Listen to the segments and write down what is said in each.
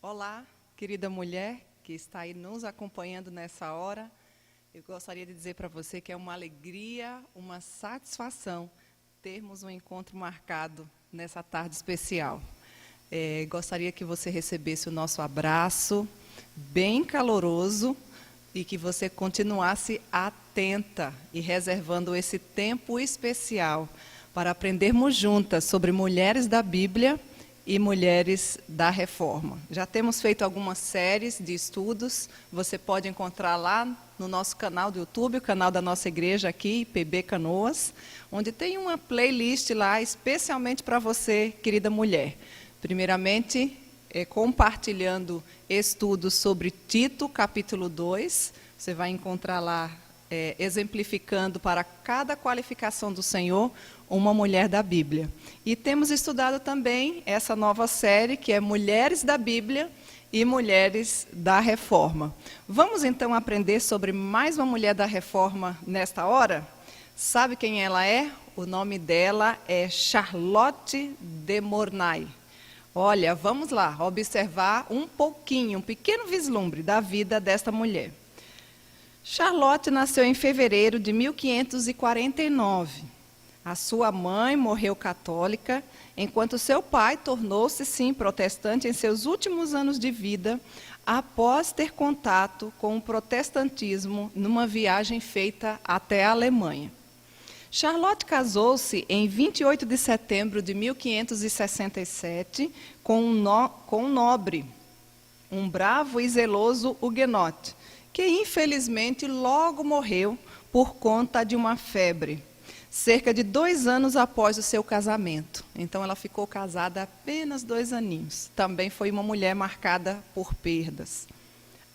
Olá, querida mulher que está aí nos acompanhando nessa hora. Eu gostaria de dizer para você que é uma alegria, uma satisfação termos um encontro marcado nessa tarde especial. Gostaria que você recebesse o nosso abraço, bem caloroso, e que você continuasse atenta e reservando esse tempo especial para aprendermos juntas sobre mulheres da Bíblia e mulheres da Reforma. Já temos feito algumas séries de estudos, você pode encontrar lá no nosso canal do YouTube, o canal da nossa igreja aqui, IPB Canoas, onde tem uma playlist lá especialmente para você, querida mulher. Primeiramente, compartilhando estudos sobre Tito, capítulo 2, você vai encontrar lá, exemplificando para cada qualificação do Senhor, uma mulher da Bíblia. E temos estudado também essa nova série, que é Mulheres da Bíblia e Mulheres da Reforma. Vamos então aprender sobre mais uma mulher da Reforma nesta hora? Sabe quem ela é? O nome dela é Charlotte de Mornay. Olha, vamos lá, observar um pouquinho, um pequeno vislumbre da vida desta mulher. Charlotte nasceu em fevereiro de 1549. A sua mãe morreu católica, enquanto seu pai tornou-se, sim, protestante em seus últimos anos de vida, após ter contato com o protestantismo numa viagem feita até a Alemanha. Charlotte casou-se em 28 de setembro de 1567 com um nobre, um bravo e zeloso huguenote, que infelizmente logo morreu por conta de uma febre, cerca de 2 anos após o seu casamento. Então ela ficou casada apenas 2 aninhos. Também foi uma mulher marcada por perdas.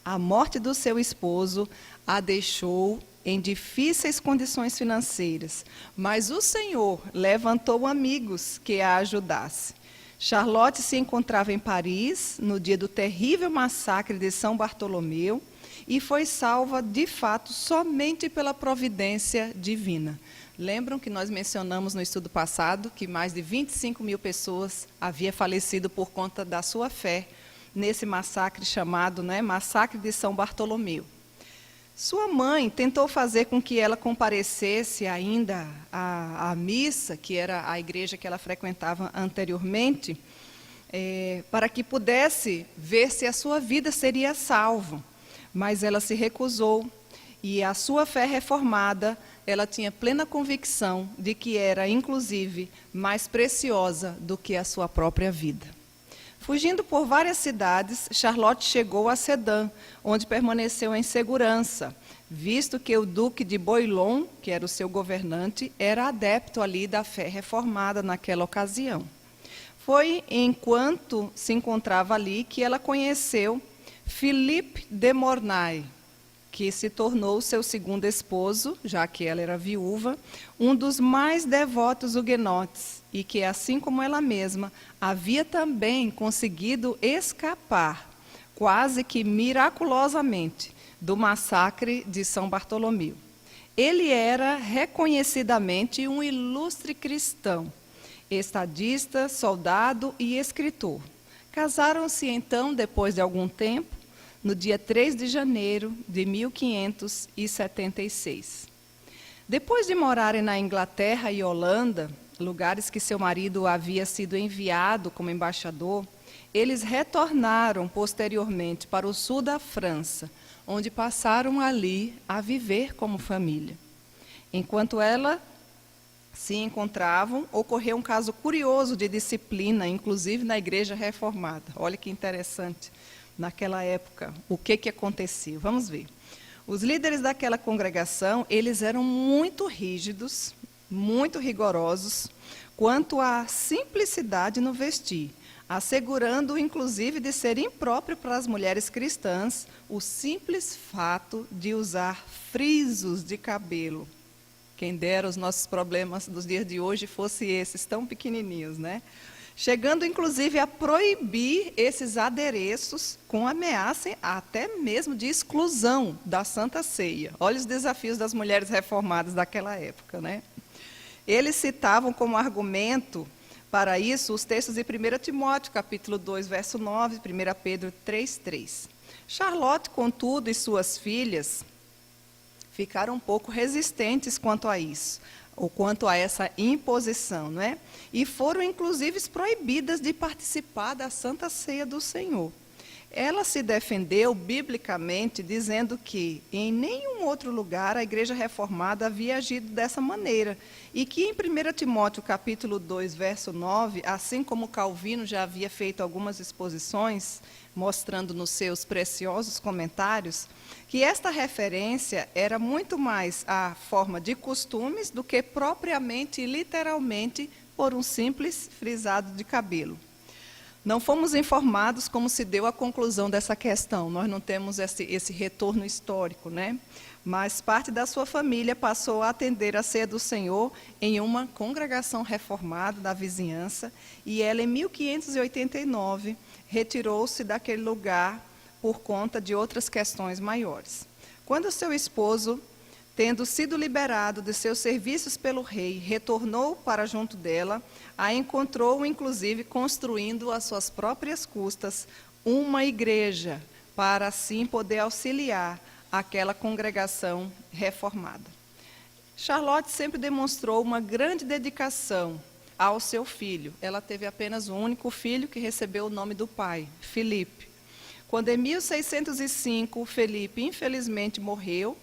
A morte do seu esposo a deixou em difíceis condições financeiras, mas o Senhor levantou amigos que a ajudassem. Charlotte se encontrava em Paris no dia do terrível massacre de São Bartolomeu e foi salva, de fato, somente pela providência divina. Lembram que nós mencionamos no estudo passado que mais de 25 mil pessoas haviam falecido por conta da sua fé nesse massacre chamado, Massacre de São Bartolomeu. Sua mãe tentou fazer com que ela comparecesse ainda à missa, que era a igreja que ela frequentava anteriormente, para que pudesse ver se a sua vida seria salva. Mas ela se recusou, e a sua fé reformada, ela tinha plena convicção de que era, inclusive, mais preciosa do que a sua própria vida. Fugindo por várias cidades, Charlotte chegou a Sedan, onde permaneceu em segurança, visto que o duque de Bouillon, que era o seu governante, era adepto ali da fé reformada naquela ocasião. Foi enquanto se encontrava ali que ela conheceu Philippe de Mornay, que se tornou seu segundo esposo, já que ela era viúva, um dos mais devotos huguenotes, e que, assim como ela mesma, havia também conseguido escapar, quase que miraculosamente, do massacre de São Bartolomeu. Ele era reconhecidamente um ilustre cristão, estadista, soldado e escritor. Casaram-se então, depois de algum tempo, no dia 3 de janeiro de 1576. Depois de morarem na Inglaterra e Holanda, lugares que seu marido havia sido enviado como embaixador, eles retornaram posteriormente para o sul da França, onde passaram ali a viver como família. Enquanto ela se encontravam, ocorreu um caso curioso de disciplina, inclusive na Igreja Reformada. Olha que interessante. Naquela época, o que acontecia? Vamos ver. Os líderes daquela congregação, eles eram muito rígidos, muito rigorosos, quanto à simplicidade no vestir, assegurando, inclusive, de ser impróprio para as mulheres cristãs o simples fato de usar frisos de cabelo. Quem dera os nossos problemas dos dias de hoje fossem esses, tão pequenininhos, né? Chegando, inclusive, a proibir esses adereços com ameaça até mesmo de exclusão da Santa Ceia. Olha os desafios das mulheres reformadas daquela época, né? Eles citavam como argumento Para isso, os textos de 1 Timóteo, capítulo 2, verso 9, 1 Pedro 3, 3. Charlotte, contudo, e suas filhas ficaram um pouco resistentes quanto a isso, ou quanto a essa imposição, não é? E foram, inclusive, proibidas de participar da Santa Ceia do Senhor. Ela se defendeu biblicamente dizendo que em nenhum outro lugar a Igreja Reformada havia agido dessa maneira e que em 1 Timóteo capítulo 2, verso 9, assim como Calvino já havia feito algumas exposições, mostrando nos seus preciosos comentários, que esta referência era muito mais a forma de costumes do que propriamente e literalmente por um simples frisado de cabelo. Não fomos informados como se deu a conclusão dessa questão, nós não temos esse retorno histórico, né? Mas parte da sua família passou a atender a ceia do Senhor em uma congregação reformada da vizinhança, e ela, em 1589, retirou-se daquele lugar por conta de outras questões maiores. Quando seu esposo, tendo sido liberado de seus serviços pelo rei, retornou para junto dela, a encontrou, inclusive, construindo às suas próprias custas uma igreja, para assim poder auxiliar aquela congregação reformada. Charlotte sempre demonstrou uma grande dedicação ao seu filho. Ela teve apenas um único filho que recebeu o nome do pai, Filipe. Quando em 1605 Felipe infelizmente morreu,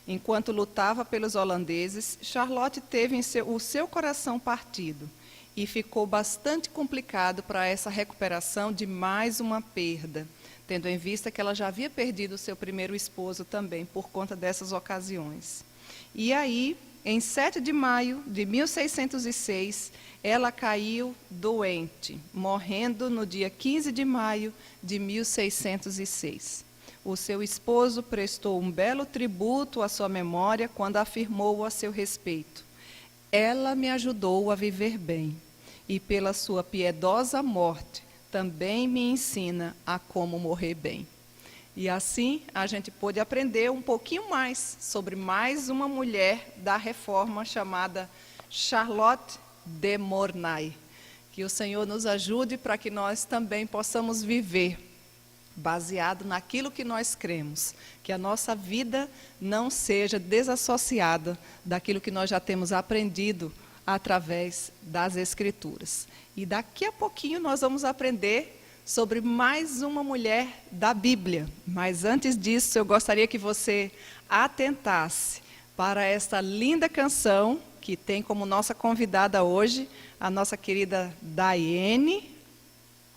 enquanto lutava pelos holandeses, Charlotte teve o seu coração partido e ficou bastante complicado para essa recuperação de mais uma perda, tendo em vista que ela já havia perdido o seu primeiro esposo também por conta dessas ocasiões. E aí, em 7 de maio de 1606, ela caiu doente, morrendo no dia 15 de maio de 1606. O seu esposo prestou um belo tributo à sua memória quando afirmou a seu respeito: ela me ajudou a viver bem, e pela sua piedosa morte também me ensina a como morrer bem. E assim a gente pôde aprender um pouquinho mais sobre mais uma mulher da Reforma chamada Charlotte de Mornay. Que o Senhor nos ajude para que nós também possamos viver baseado naquilo que nós cremos, que a nossa vida não seja desassociada daquilo que nós já temos aprendido através das Escrituras. E daqui a pouquinho nós vamos aprender sobre mais uma mulher da Bíblia. Mas antes disso, eu gostaria que você atentasse para esta linda canção que tem como nossa convidada hoje a nossa querida Daiane.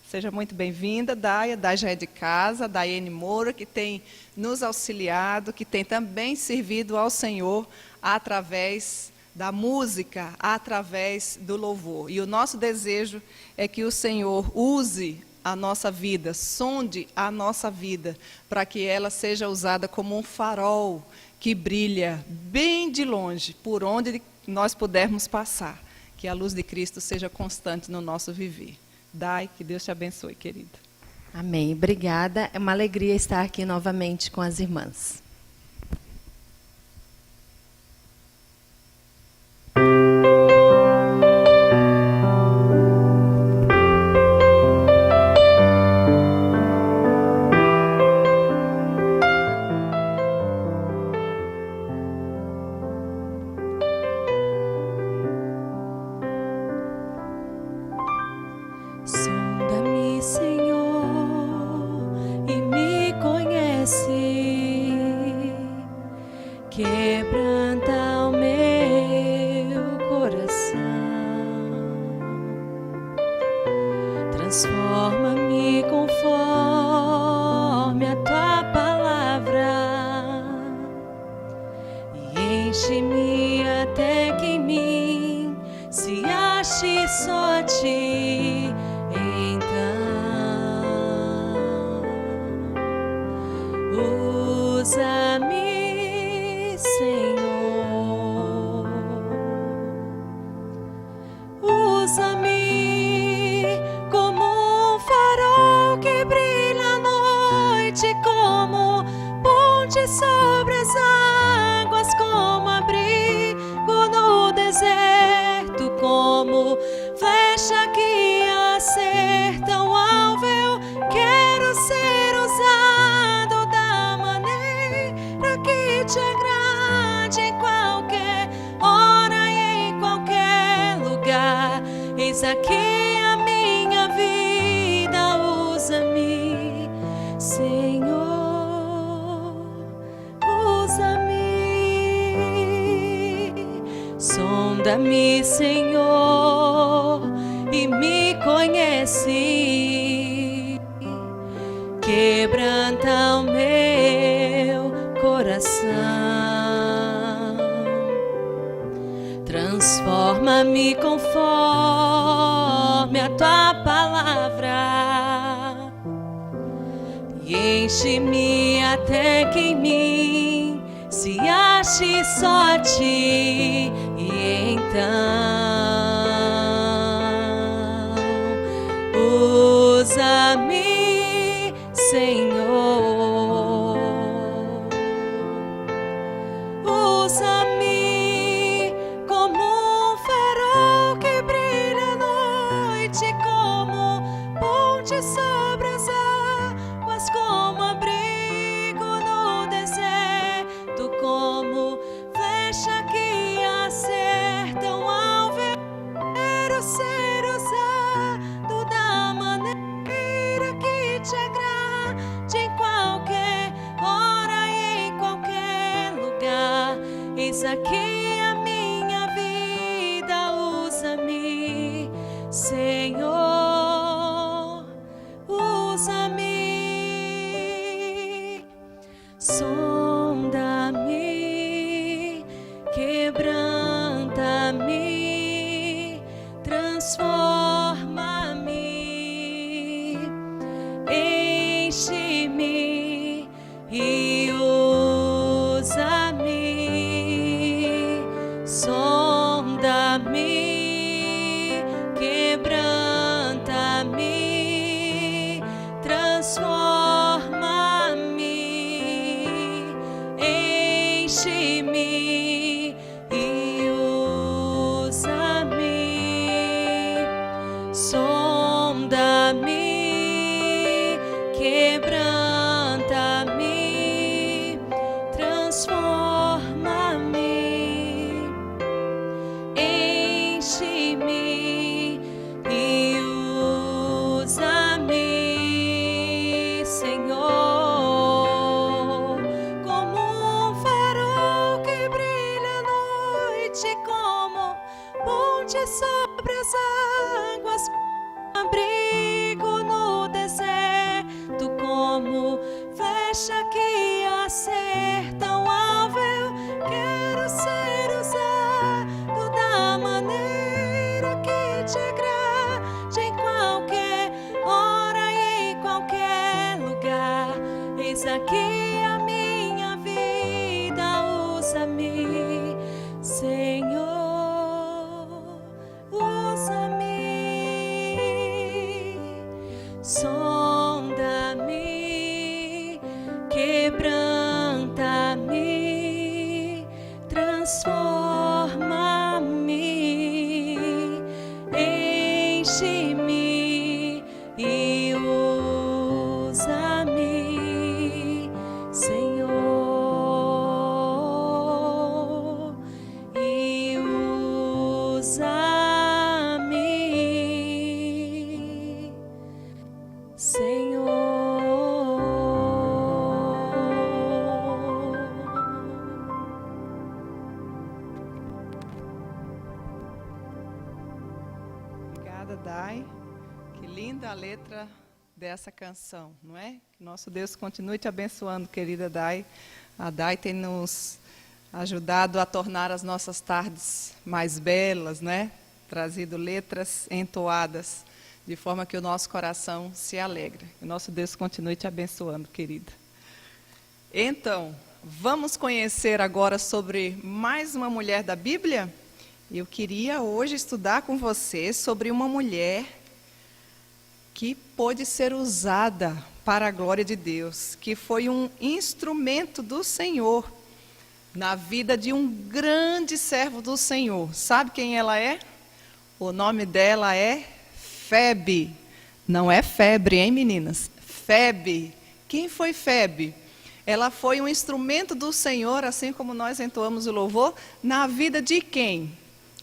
Seja muito bem-vinda, Dai. Dai já é de casa, Daiane Moura, que tem nos auxiliado, que tem também servido ao Senhor através da música, através do louvor. E o nosso desejo é que o Senhor use a nossa vida, sonde a nossa vida, para que ela seja usada como um farol que brilha bem de longe, por onde nós pudermos passar. Que a luz de Cristo seja constante no nosso viver. Dai, que Deus te abençoe, querida. Amém. Obrigada. É uma alegria estar aqui novamente com as irmãs. Sonda-me, Senhor, e me conhece. Quebranta o meu coração. Transforma-me conforme a tua palavra e enche-me até que em mim se ache só a ti. Usa-me, Senhor, usa-me como um farol que brilha à noite, como ponte sobre as águas, como abrigo no deserto, como flecha que Eis aqui a minha vida, usa-me, Senhor, usa-me. Sonda-me, Senhor, e me conhece. Quebranta o meu coração. Transforma-me conforme a tua palavra e enche-me até que em mim se ache só a ti. E então usa-me, Senhor, usa-me como um farol que brilha à noite, como ponte sobre as águas, como abrigo no deserto, como flecha que acerta um alvo. Quero ser usado da maneira que te agrade, em qualquer hora e em qualquer lugar. Eis aqui a minha vida, usa-me, Senhor, usa-me. Sonda-me, quebranta-me, transforma-me, enche-me e usa-me. Sonda-me, quebranta-me, transforma-me, enche-me e usa-me. Sonda-me, quebranta-me, transforma-me, enche-me e usa-me, Senhor, como um farol que brilha à noite, como ponte sobre as águas, abrigo no deserto, como flecha que acerta um alvo. Eu quero ser usado da maneira que te agrade, em qualquer hora e em qualquer lugar. Eis aqui a minha vida, usa-me, Senhor, usa-me. Sonda-me, quebranta-me, transforma-me, enche-me e usa-me, Senhor, e usa-me, Senhor. Obrigada, Dai. Que linda a letra dessa canção, não é? Que nosso Deus continue te abençoando, querida Dai. A Dai tem nos ajudado a tornar as nossas tardes mais belas, né? Trazido letras entoadas, de forma que o nosso coração se alegre. Que o nosso Deus continue te abençoando, querida. Então, vamos conhecer agora sobre mais uma mulher da Bíblia? Eu queria hoje estudar com você sobre uma mulher que pôde ser usada para a glória de Deus, que foi um instrumento do Senhor na vida de um grande servo do Senhor. Sabe quem ela é? O nome dela é Febe. Não é febre, hein, meninas? Febe. Quem foi Febe? Ela foi um instrumento do Senhor, assim como nós entoamos o louvor, na vida de quem?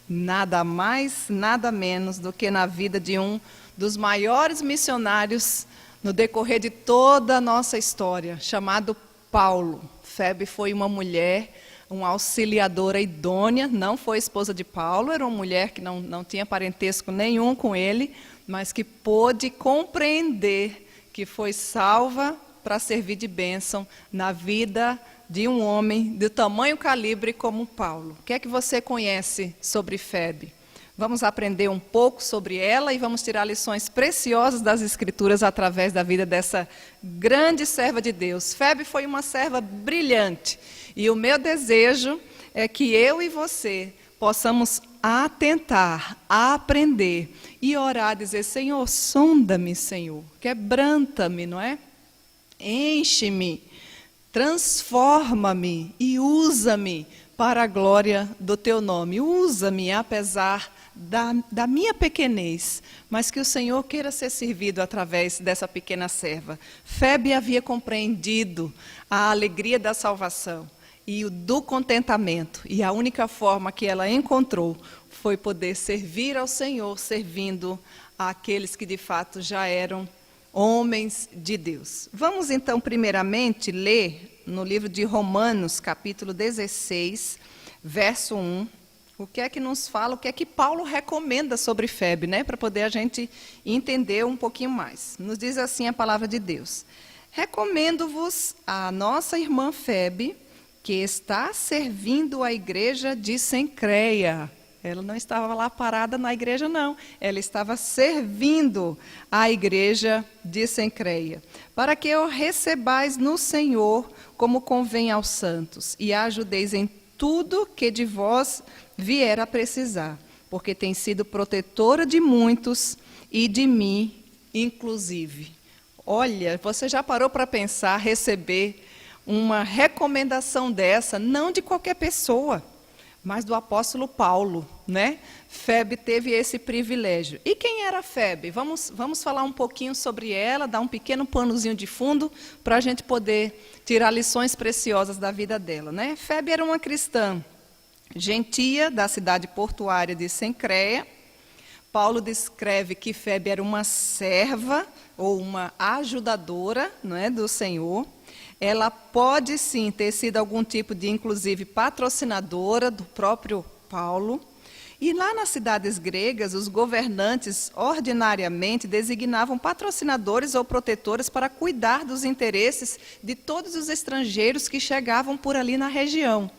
nada mais, nada menos do que na vida de um dos maiores missionários no decorrer de toda a nossa história, chamado Paulo. Febe foi uma mulher, uma auxiliadora idônea, não foi esposa de Paulo, era uma mulher que não tinha parentesco nenhum com ele, mas que pôde compreender que foi salva para servir de bênção na vida de um homem de tamanho calibre como Paulo. O que é que você conhece sobre Febe? Vamos aprender um pouco sobre ela e vamos tirar lições preciosas das Escrituras através da vida dessa grande serva de Deus. Febe foi uma serva brilhante e o meu desejo é que eu e você possamos atentar, aprender e orar, dizer: Senhor, sonda-me, Senhor, quebranta-me, não é? Enche-me, transforma-me e usa-me para a glória do Teu nome. Usa-me apesar da minha pequenez, mas que o Senhor queira ser servido através dessa pequena serva. Febe havia compreendido a alegria da salvação e o do contentamento, e a única forma que ela encontrou foi poder servir ao Senhor, servindo àqueles que de fato já eram homens de Deus. Vamos então primeiramente ler no livro de Romanos, capítulo 16, verso 1, o que é que nos fala, o que é que Paulo recomenda sobre Febe, né, para poder a gente entender um pouquinho mais. Nos diz assim a palavra de Deus: recomendo-vos a nossa irmã Febe, que está servindo a igreja de Cencreia. Ela não estava lá parada na igreja, não. Ela estava servindo a igreja de Cencreia, para que o recebais no Senhor como convém aos santos, e a ajudeis em tudo que de vós vier a precisar, porque tem sido protetora de muitos e de mim, inclusive. Olha, você já parou para pensar, receber uma recomendação dessa, não de qualquer pessoa, mas do apóstolo Paulo, né? Febe teve esse privilégio. E quem era Febe? Vamos falar um pouquinho sobre ela, dar um pequeno panozinho de fundo para a gente poder tirar lições preciosas da vida dela, né? Febe era uma cristã gentia da cidade portuária de Cencreia. Paulo descreve que Febe era uma serva ou uma ajudadora, não é, do Senhor. Ela pode sim ter sido algum tipo de, inclusive, patrocinadora do próprio Paulo. E lá nas cidades gregas, os governantes ordinariamente designavam patrocinadores ou protetores para cuidar dos interesses de todos os estrangeiros que chegavam por ali na região.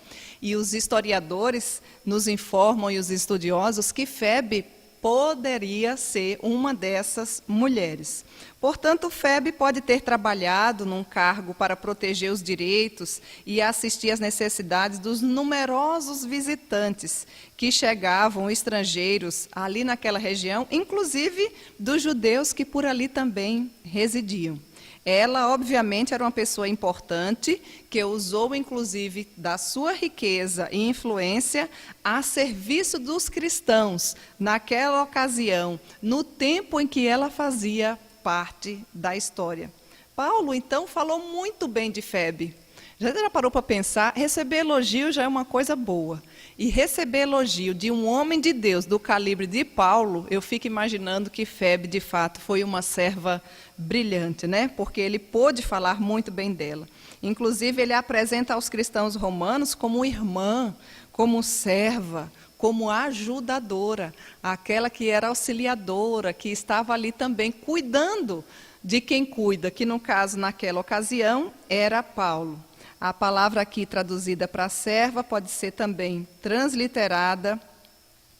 E os historiadores nos informam, e os estudiosos, que Febe poderia ser uma dessas mulheres. Portanto, Febe pode ter trabalhado num cargo para proteger os direitos e assistir às necessidades dos numerosos visitantes que chegavam, estrangeiros, ali naquela região, inclusive dos judeus que por ali também residiam. Ela, obviamente, era uma pessoa importante, que usou, inclusive, da sua riqueza e influência a serviço dos cristãos, naquela ocasião, no tempo em que ela fazia parte da história. Paulo, então, falou muito bem de Febe. Já parou para pensar? Receber elogio já é uma coisa boa. E receber elogio de um homem de Deus do calibre de Paulo, eu fico imaginando que Febe, de fato, foi uma serva brilhante, né? Porque ele pôde falar muito bem dela. Inclusive, ele a apresenta aos cristãos romanos como irmã, como serva, como ajudadora, aquela que era auxiliadora, que estava ali também cuidando de quem cuida, que no caso, naquela ocasião, era Paulo. A palavra aqui traduzida para serva pode ser também transliterada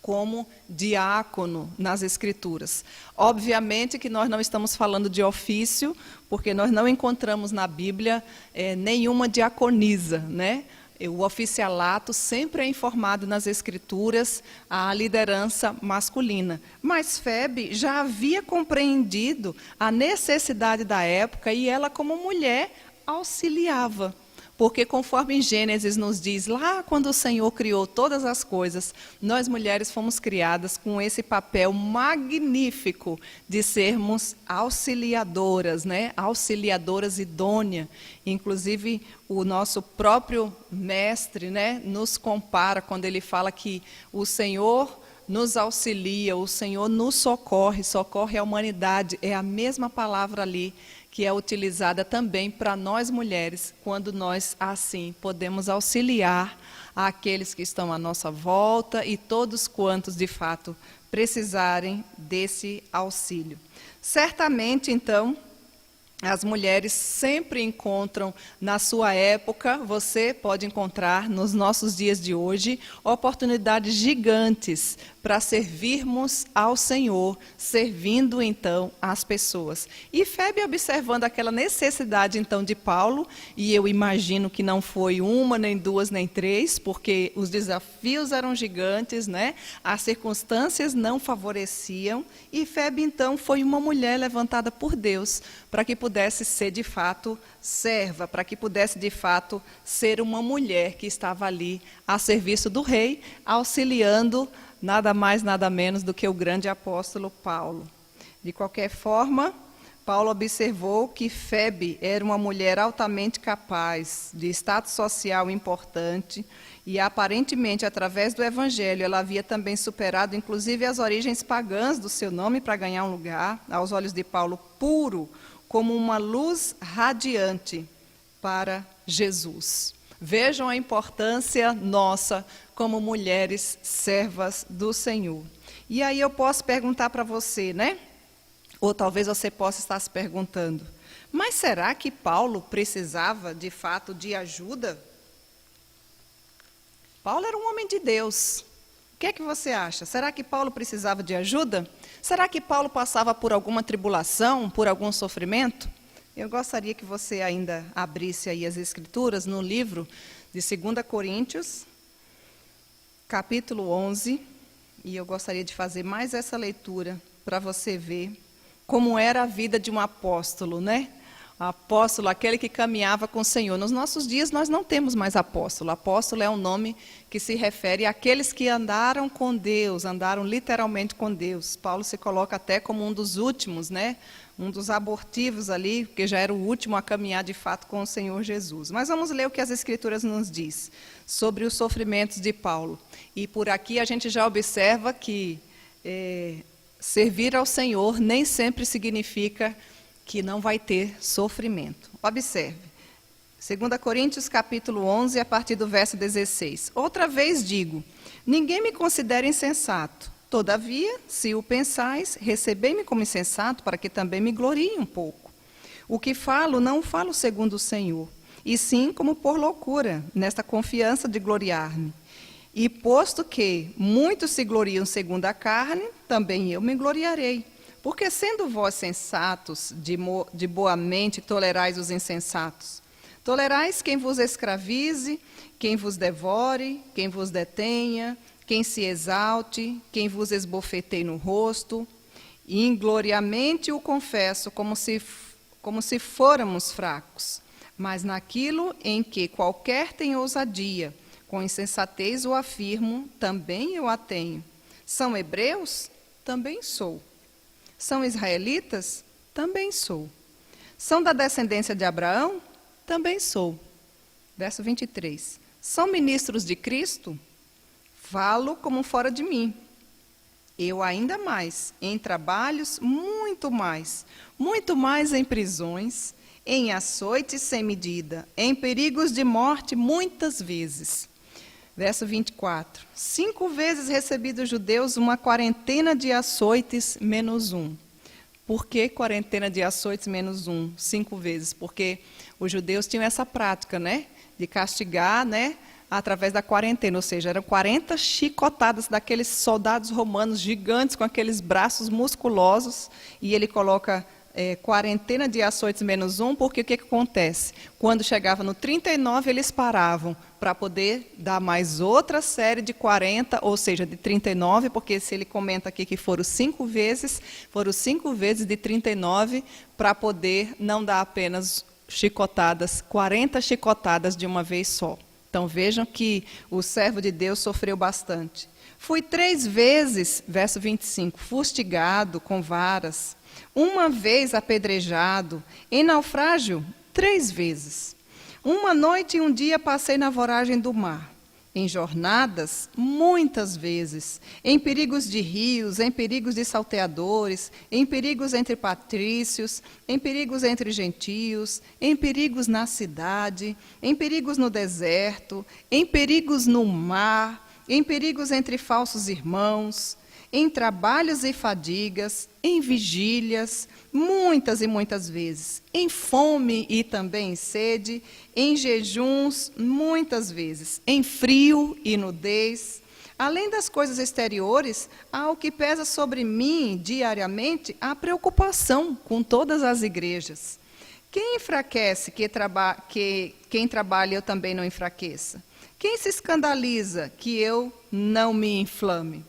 como diácono nas Escrituras. Obviamente que nós não estamos falando de ofício, porque nós não encontramos na Bíblia nenhuma diaconisa, né? O oficialato sempre é informado nas Escrituras a liderança masculina. Mas Febe já havia compreendido a necessidade da época e ela, como mulher, auxiliava. Porque conforme em Gênesis nos diz, lá quando o Senhor criou todas as coisas, nós mulheres fomos criadas com esse papel magnífico de sermos auxiliadoras, né? Auxiliadoras idôneas. Inclusive, o nosso próprio mestre, né, nos compara quando ele fala que o Senhor nos auxilia, o Senhor nos socorre, socorre a humanidade. É a mesma palavra ali que é utilizada também para nós mulheres, quando nós, assim, podemos auxiliar aqueles que estão à nossa volta e todos quantos, de fato, precisarem desse auxílio. Certamente, então, as mulheres sempre encontram, na sua época, você pode encontrar nos nossos dias de hoje, oportunidades gigantes para servirmos ao Senhor, servindo então as pessoas. E Febe, observando aquela necessidade então de Paulo, e eu imagino que não foi uma, nem duas, nem três, porque os desafios eram gigantes, né? As circunstâncias não favoreciam, e Febe então foi uma mulher levantada por Deus para que pudesse ser de fato serva, para que pudesse de fato ser uma mulher que estava ali a serviço do rei, auxiliando nada mais, nada menos do que o grande apóstolo Paulo. De qualquer forma, Paulo observou que Febe era uma mulher altamente capaz, de status social importante, e aparentemente, através do evangelho, ela havia também superado, inclusive, as origens pagãs do seu nome para ganhar um lugar, aos olhos de Paulo, puro, como uma luz radiante para Jesus. Vejam a importância nossa como mulheres servas do Senhor. E aí eu posso perguntar para você, né? Ou talvez você possa estar se perguntando, mas será que Paulo precisava, de fato, de ajuda? Paulo era um homem de Deus. O que é que você acha? Será que Paulo precisava de ajuda? Será que Paulo passava por alguma tribulação, por algum sofrimento? Eu gostaria que você ainda abrisse aí as Escrituras no livro de 2 Coríntios, capítulo 11, e eu gostaria de fazer mais essa leitura para você ver como era a vida de um apóstolo, né? Apóstolo, aquele que caminhava com o Senhor. Nos nossos dias nós não temos mais apóstolo. Apóstolo é um nome que se refere àqueles que andaram com Deus, andaram literalmente com Deus. Paulo se coloca até como um dos últimos, né? Um dos abortivos ali, porque já era o último a caminhar de fato com o Senhor Jesus. Mas vamos ler o que as Escrituras nos diz sobre os sofrimentos de Paulo. E por aqui a gente já observa que servir ao Senhor nem sempre significa que não vai ter sofrimento. Observe, 2 Coríntios capítulo 11, a partir do verso 16. Outra vez digo, ninguém me considera insensato. Todavia, se o pensais, recebei-me como insensato, para que também me glorie um pouco. O que falo, não falo segundo o Senhor, e sim como por loucura, nesta confiança de gloriar-me. E posto que muitos se gloriam segundo a carne, também eu me gloriarei. Porque sendo vós sensatos, de boa mente, tolerais os insensatos. Tolerais quem vos escravize, quem vos devore, quem vos detenha, quem se exalte, quem vos esbofeteie no rosto. E ingloriamente o confesso, como se fôramos fracos. Mas naquilo em que qualquer tem ousadia, com insensatez o afirmo, também eu a tenho. São hebreus? Também sou. São israelitas? Também sou. São da descendência de Abraão? Também sou. Verso 23. São ministros de Cristo? Falo como fora de mim. Eu ainda mais, em trabalhos, muito mais em prisões, em açoites sem medida, em perigos de morte muitas vezes. Verso 24. 5 vezes recebi dos judeus uma quarentena de açoites menos um. Por que quarentena de açoites menos um? 5 vezes. Porque os judeus tinham essa prática, né? De castigar, né? Através da quarentena. Ou seja, eram 40 chicotadas daqueles soldados romanos gigantes com aqueles braços musculosos. E ele coloca quarentena de açoites menos um, porque o que acontece? Quando chegava no 39, eles paravam para poder dar mais outra série de 40, ou seja, de 39, porque se ele comenta aqui que foram 5 vezes de 39, para poder não dar apenas chicotadas, 40 chicotadas de uma vez só. Então vejam que o servo de Deus sofreu bastante. Fui 3 vezes, verso 25, fustigado com varas, 1 vez apedrejado, em naufrágio 3 vezes. 1 noite e 1 dia passei na voragem do mar, em jornadas muitas vezes, em perigos de rios, em perigos de salteadores, em perigos entre patrícios, em perigos entre gentios, em perigos na cidade, em perigos no deserto, em perigos no mar, em perigos entre falsos irmãos, em trabalhos e fadigas, em vigílias, muitas e muitas vezes, em fome e também em sede, em jejuns, muitas vezes, em frio e nudez. Além das coisas exteriores, há o que pesa sobre mim diariamente, a preocupação com todas as igrejas. Quem enfraquece, quem trabalha eu também não enfraqueça? Quem se escandaliza que eu não me inflame?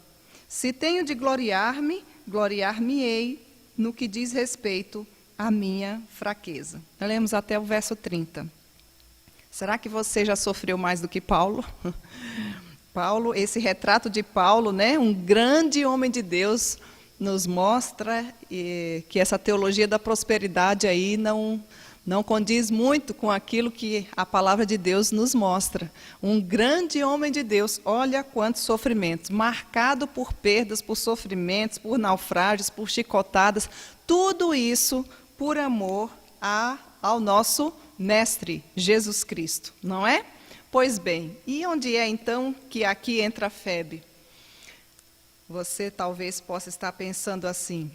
Se tenho de gloriar-me, gloriar-me-ei no que diz respeito à minha fraqueza. Lemos até o verso 30. Será que você já sofreu mais do que Paulo? Paulo, esse retrato de Paulo, né, um grande homem de Deus, nos mostra que essa teologia da prosperidade aí não condiz muito com aquilo que a palavra de Deus nos mostra. Um grande homem de Deus, olha quantos sofrimentos, marcado por perdas, por sofrimentos, por naufrágios, por chicotadas, tudo isso por amor ao nosso Mestre, Jesus Cristo, não é? Pois bem, e onde é então que aqui entra a Febe? Você talvez possa estar pensando assim,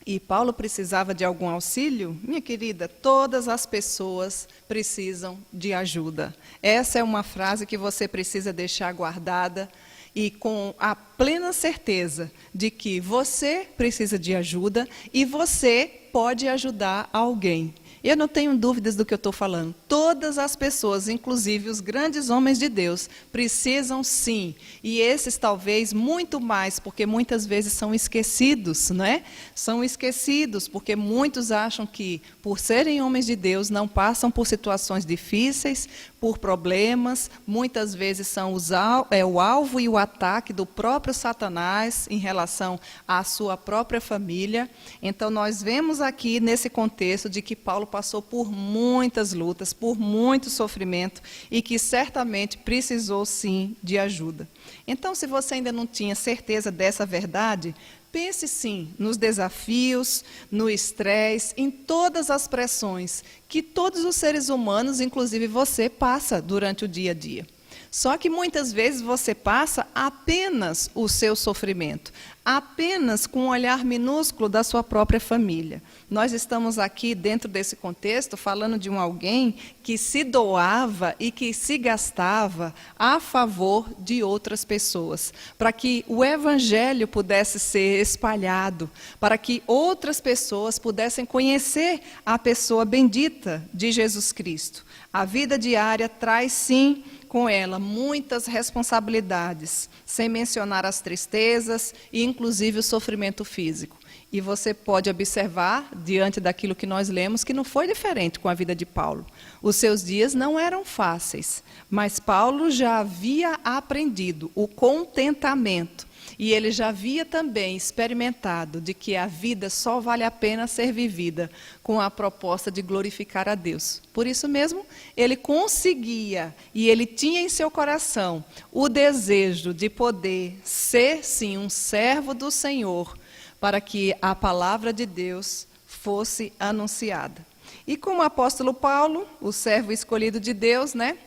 e Paulo precisava de algum auxílio? Minha querida, todas as pessoas precisam de ajuda. Essa é uma frase que você precisa deixar guardada e com a plena certeza de que você precisa de ajuda e você pode ajudar alguém. Eu não tenho dúvidas do que eu estou falando. Todas as pessoas, inclusive os grandes homens de Deus, precisam sim. E esses talvez muito mais, porque muitas vezes são esquecidos, não é? São esquecidos, porque muitos acham que, por serem homens de Deus, não passam por situações difíceis, por problemas. Muitas vezes são o alvo e o ataque do próprio Satanás em relação à sua própria família. Então, nós vemos aqui nesse contexto de que Paulo passou por muitas lutas, por muito sofrimento e que certamente precisou sim de ajuda. Então, se você ainda não tinha certeza dessa verdade, pense sim nos desafios, no estresse, em todas as pressões que todos os seres humanos, inclusive você, passa durante o dia a dia. Só que muitas vezes você passa apenas o seu sofrimento, apenas com um olhar minúsculo da sua própria família. Nós estamos aqui, dentro desse contexto, falando de alguém que se doava e que se gastava a favor de outras pessoas, para que o evangelho pudesse ser espalhado, para que outras pessoas pudessem conhecer a pessoa bendita de Jesus Cristo. A vida diária traz, sim, com ela muitas responsabilidades, sem mencionar as tristezas e inclusive o sofrimento físico. E você pode observar, diante daquilo que nós lemos, que não foi diferente com a vida de Paulo. Os seus dias não eram fáceis, mas Paulo já havia aprendido o contentamento. E ele já havia também experimentado de que a vida só vale a pena ser vivida com a proposta de glorificar a Deus. Por isso mesmo, ele conseguia e ele tinha em seu coração o desejo de poder ser, sim, um servo do Senhor, para que a palavra de Deus fosse anunciada. E como o apóstolo Paulo, o servo escolhido de Deus, né,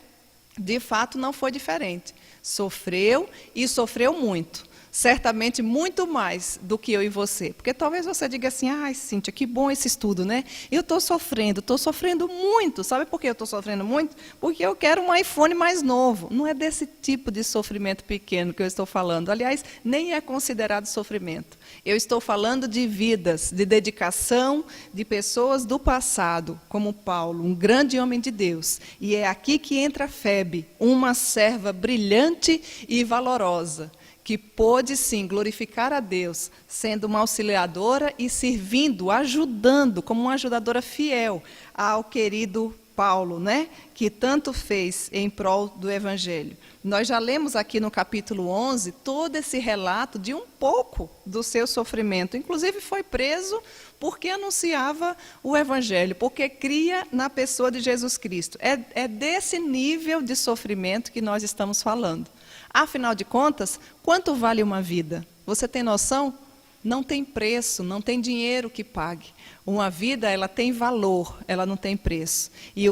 de fato não foi diferente. Sofreu e sofreu muito. Certamente muito mais do que eu e você. Porque talvez você diga assim, ai, Cíntia, que bom esse estudo, né? Eu estou sofrendo muito. Sabe por que eu estou sofrendo muito? Porque eu quero um iPhone mais novo. Não é desse tipo de sofrimento pequeno que eu estou falando. Aliás, nem é considerado sofrimento. Eu estou falando de vidas, de dedicação, de pessoas do passado, como Paulo, um grande homem de Deus. E é aqui que entra Febe, uma serva brilhante e valorosa, que pôde sim glorificar a Deus, sendo uma auxiliadora e servindo, ajudando, como uma ajudadora fiel ao querido Paulo, né, que tanto fez em prol do Evangelho. Nós já lemos aqui no capítulo 11 todo esse relato de um pouco do seu sofrimento. Inclusive foi preso porque anunciava o Evangelho, porque cria na pessoa de Jesus Cristo. É desse nível de sofrimento que nós estamos falando. Afinal de contas, quanto vale uma vida? Você tem noção? Não tem preço, não tem dinheiro que pague. Uma vida, ela tem valor, ela não tem preço. E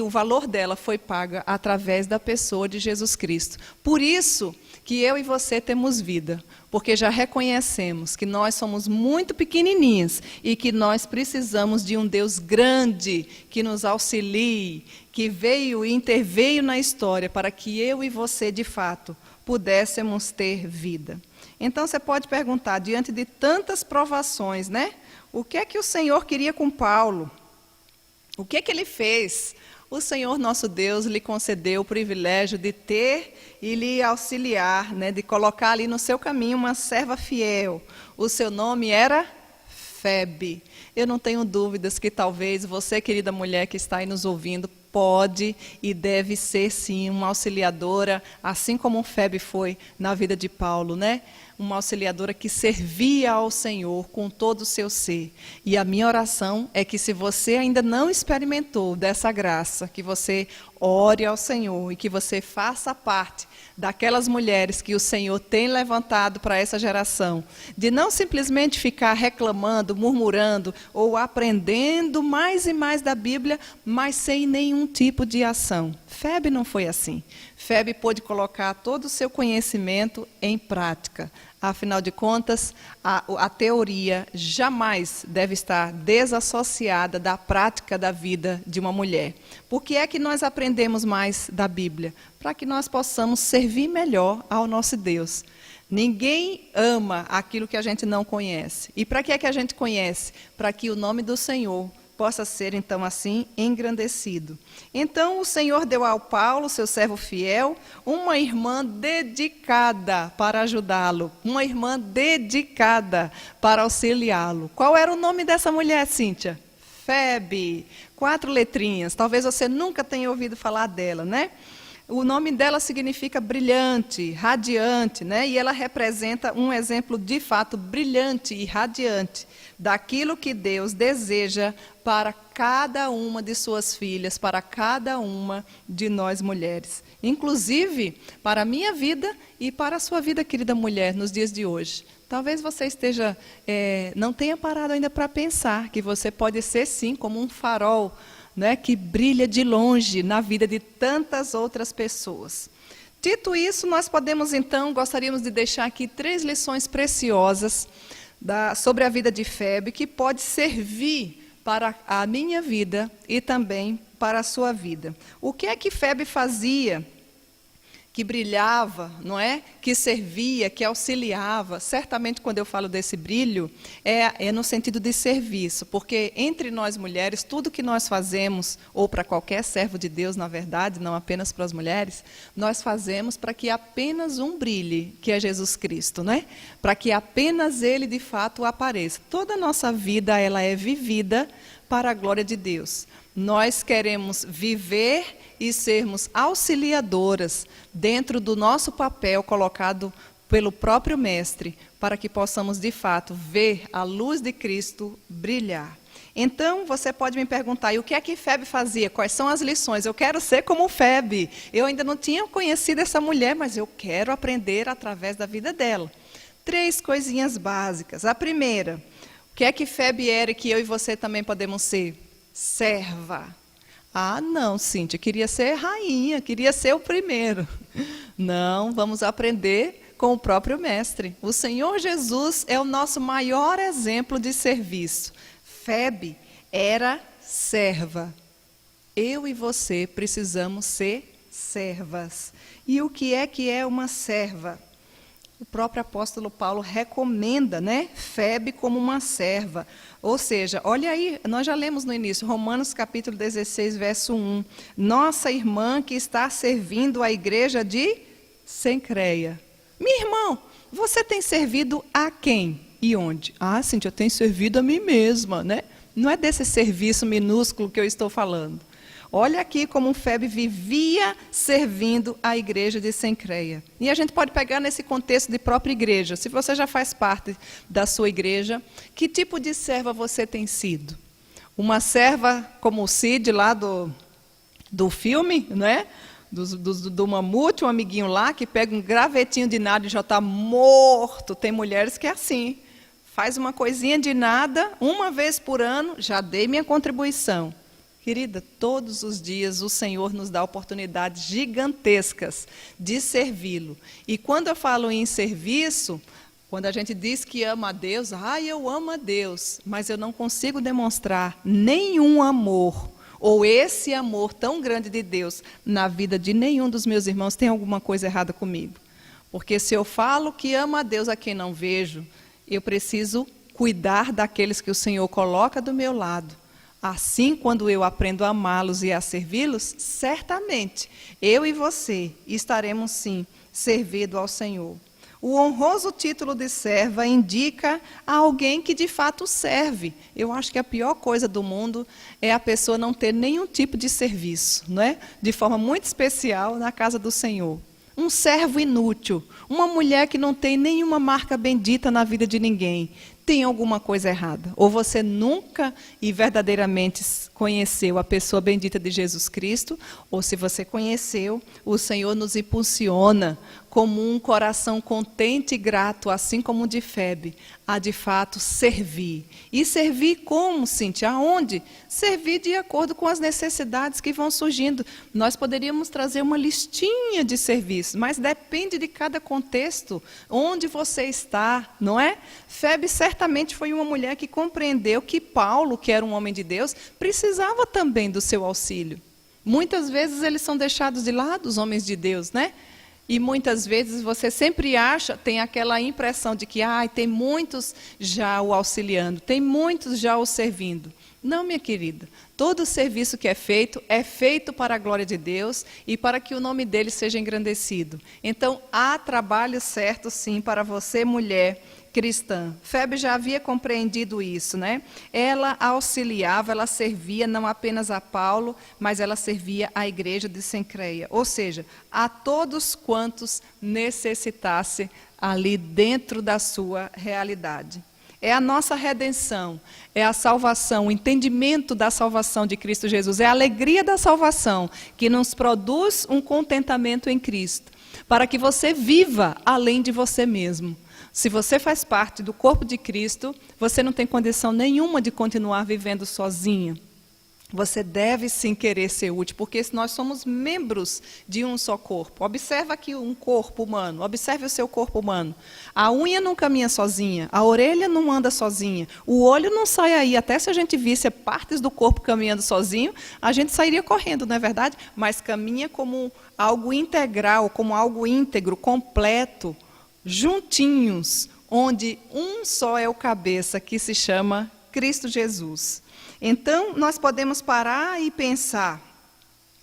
o valor dela foi paga através da pessoa de Jesus Cristo. Por isso que eu e você temos vida, porque já reconhecemos que nós somos muito pequenininhas e que nós precisamos de um Deus grande que nos auxilie, que veio e interveio na história para que eu e você, de fato, pudéssemos ter vida. Então você pode perguntar, diante de tantas provações, né? O que é que o Senhor queria com Paulo? O que é que ele fez? O Senhor nosso Deus lhe concedeu o privilégio de ter e lhe auxiliar, né? De colocar ali no seu caminho uma serva fiel. O seu nome era Febe. Eu não tenho dúvidas que talvez você, querida mulher que está aí nos ouvindo, pode e deve ser sim uma auxiliadora, assim como Febe foi na vida de Paulo, né? Uma auxiliadora que servia ao Senhor com todo o seu ser. E a minha oração é que, se você ainda não experimentou dessa graça, que você ore ao Senhor e que você faça parte daquelas mulheres que o Senhor tem levantado para essa geração, de não simplesmente ficar reclamando, murmurando ou aprendendo mais e mais da Bíblia, mas sem nenhum tipo de ação. Febe não foi assim. Febe pôde colocar todo o seu conhecimento em prática. Afinal de contas, a teoria jamais deve estar desassociada da prática da vida de uma mulher. Por que é que nós aprendemos mais da Bíblia? Para que nós possamos servir melhor ao nosso Deus. Ninguém ama aquilo que a gente não conhece. E para que é que a gente conhece? Para que o nome do Senhor possa ser, então, assim, engrandecido. Então, o Senhor deu ao Paulo, seu servo fiel, uma irmã dedicada para ajudá-lo, uma irmã dedicada para auxiliá-lo. Qual era o nome dessa mulher, Cíntia? Febe. 4 letrinhas. Talvez você nunca tenha ouvido falar dela, né? O nome dela significa brilhante, radiante, né? E ela representa um exemplo de fato brilhante e radiante daquilo que Deus deseja para cada uma de suas filhas, para cada uma de nós mulheres. Inclusive para a minha vida e para a sua vida, querida mulher, nos dias de hoje. Talvez você não tenha parado ainda para pensar que você pode ser sim como um farol, né, que brilha de longe na vida de tantas outras pessoas. Dito isso, nós podemos então, gostaríamos de deixar aqui 3 lições preciosas sobre a vida de Febe, que pode servir para a minha vida e também para a sua vida. O que é que Febe fazia? Que brilhava, não é? Que servia, que auxiliava. Certamente, quando eu falo desse brilho, é no sentido de serviço, porque entre nós mulheres, tudo que nós fazemos, ou para qualquer servo de Deus, na verdade, não apenas para as mulheres, nós fazemos para que apenas um brilhe, que é Jesus Cristo, né? Para que apenas Ele, de fato, apareça. Toda a nossa vida, ela é vivida para a glória de Deus. Nós queremos viver e sermos auxiliadoras dentro do nosso papel colocado pelo próprio Mestre, para que possamos, de fato, ver a luz de Cristo brilhar. Então, você pode me perguntar, e o que é que Febe fazia? Quais são as lições? Eu quero ser como Febe. Eu ainda não tinha conhecido essa mulher, mas eu quero aprender através da vida dela. 3 coisinhas básicas. A primeira, o que é que Febe era e que eu e você também podemos ser? Serva. Ah, não, Cíntia, queria ser rainha, queria ser o primeiro. Não, vamos aprender com o próprio Mestre. O Senhor Jesus é o nosso maior exemplo de serviço. Febe era serva. Eu e você precisamos ser servas. E o que é uma serva? O próprio apóstolo Paulo recomenda, né, Febe como uma serva. Ou seja, olha aí, nós já lemos no início, Romanos capítulo 16, verso 1. Nossa irmã que está servindo a igreja de Cencreia. Meu irmão, você tem servido a quem e onde? Ah, Cíntia, eu tenho servido a mim mesma, né? Não é desse serviço minúsculo que eu estou falando. Olha aqui como Febe vivia servindo a igreja de Cencreia. E a gente pode pegar nesse contexto de própria igreja. Se você já faz parte da sua igreja, que tipo de serva você tem sido? Uma serva como o Cid lá do filme, né? Do mamute, um amiguinho lá, que pega um gravetinho de nada e já está morto. Tem mulheres que é assim. Faz uma coisinha de nada, uma vez por ano, já dei minha contribuição. Querida, todos os dias o Senhor nos dá oportunidades gigantescas de servi-lo. E quando eu falo em serviço, quando a gente diz que ama a Deus, eu amo a Deus, mas eu não consigo demonstrar nenhum amor, ou esse amor tão grande de Deus na vida de nenhum dos meus irmãos, tem alguma coisa errada comigo. Porque se eu falo que amo a Deus a quem não vejo, eu preciso cuidar daqueles que o Senhor coloca do meu lado. Assim, quando eu aprendo a amá-los e a servi-los, certamente eu e você estaremos sim servindo ao Senhor. O honroso título de serva indica a alguém que de fato serve. Eu acho que a pior coisa do mundo é a pessoa não ter nenhum tipo de serviço, não é? De forma muito especial na casa do Senhor. Um servo inútil, uma mulher que não tem nenhuma marca bendita na vida de ninguém. Tem alguma coisa errada. Ou você nunca e verdadeiramente conheceu a pessoa bendita de Jesus Cristo, ou se você conheceu, o Senhor nos impulsiona como um coração contente e grato, assim como o de Febe, a de fato servir. E servir como, Cíntia? Aonde? Servir de acordo com as necessidades que vão surgindo. Nós poderíamos trazer uma listinha de serviços, mas depende de cada contexto, onde você está, não é? Febe certamente foi uma mulher que compreendeu que Paulo, que era um homem de Deus, precisava também do seu auxílio. Muitas vezes eles são deixados de lado, os homens de Deus, né? E muitas vezes você sempre acha, tem aquela impressão de que tem muitos já o auxiliando, tem muitos já o servindo. Não, minha querida, todo serviço que é feito para a glória de Deus e para que o nome dele seja engrandecido. Então, há trabalho certo, sim, para você, mulher cristã. Febe já havia compreendido isso, né? Ela auxiliava, ela servia não apenas a Paulo, mas ela servia à igreja de Cencreia, ou seja, a todos quantos necessitasse ali dentro da sua realidade. É a nossa redenção, é a salvação, o entendimento da salvação de Cristo Jesus, é a alegria da salvação que nos produz um contentamento em Cristo, para que você viva além de você mesmo. Se você faz parte do corpo de Cristo, você não tem condição nenhuma de continuar vivendo sozinha. Você deve sim querer ser útil, porque nós somos membros de um só corpo. Observa aqui um corpo humano, observe o seu corpo humano. A unha não caminha sozinha, a orelha não anda sozinha, o olho não sai aí. Até se a gente visse partes do corpo caminhando sozinho, a gente sairia correndo, não é verdade? Mas caminha como algo integral, como algo íntegro, completo, juntinhos, onde um só é o cabeça, que se chama Cristo Jesus. Então, nós podemos parar e pensar,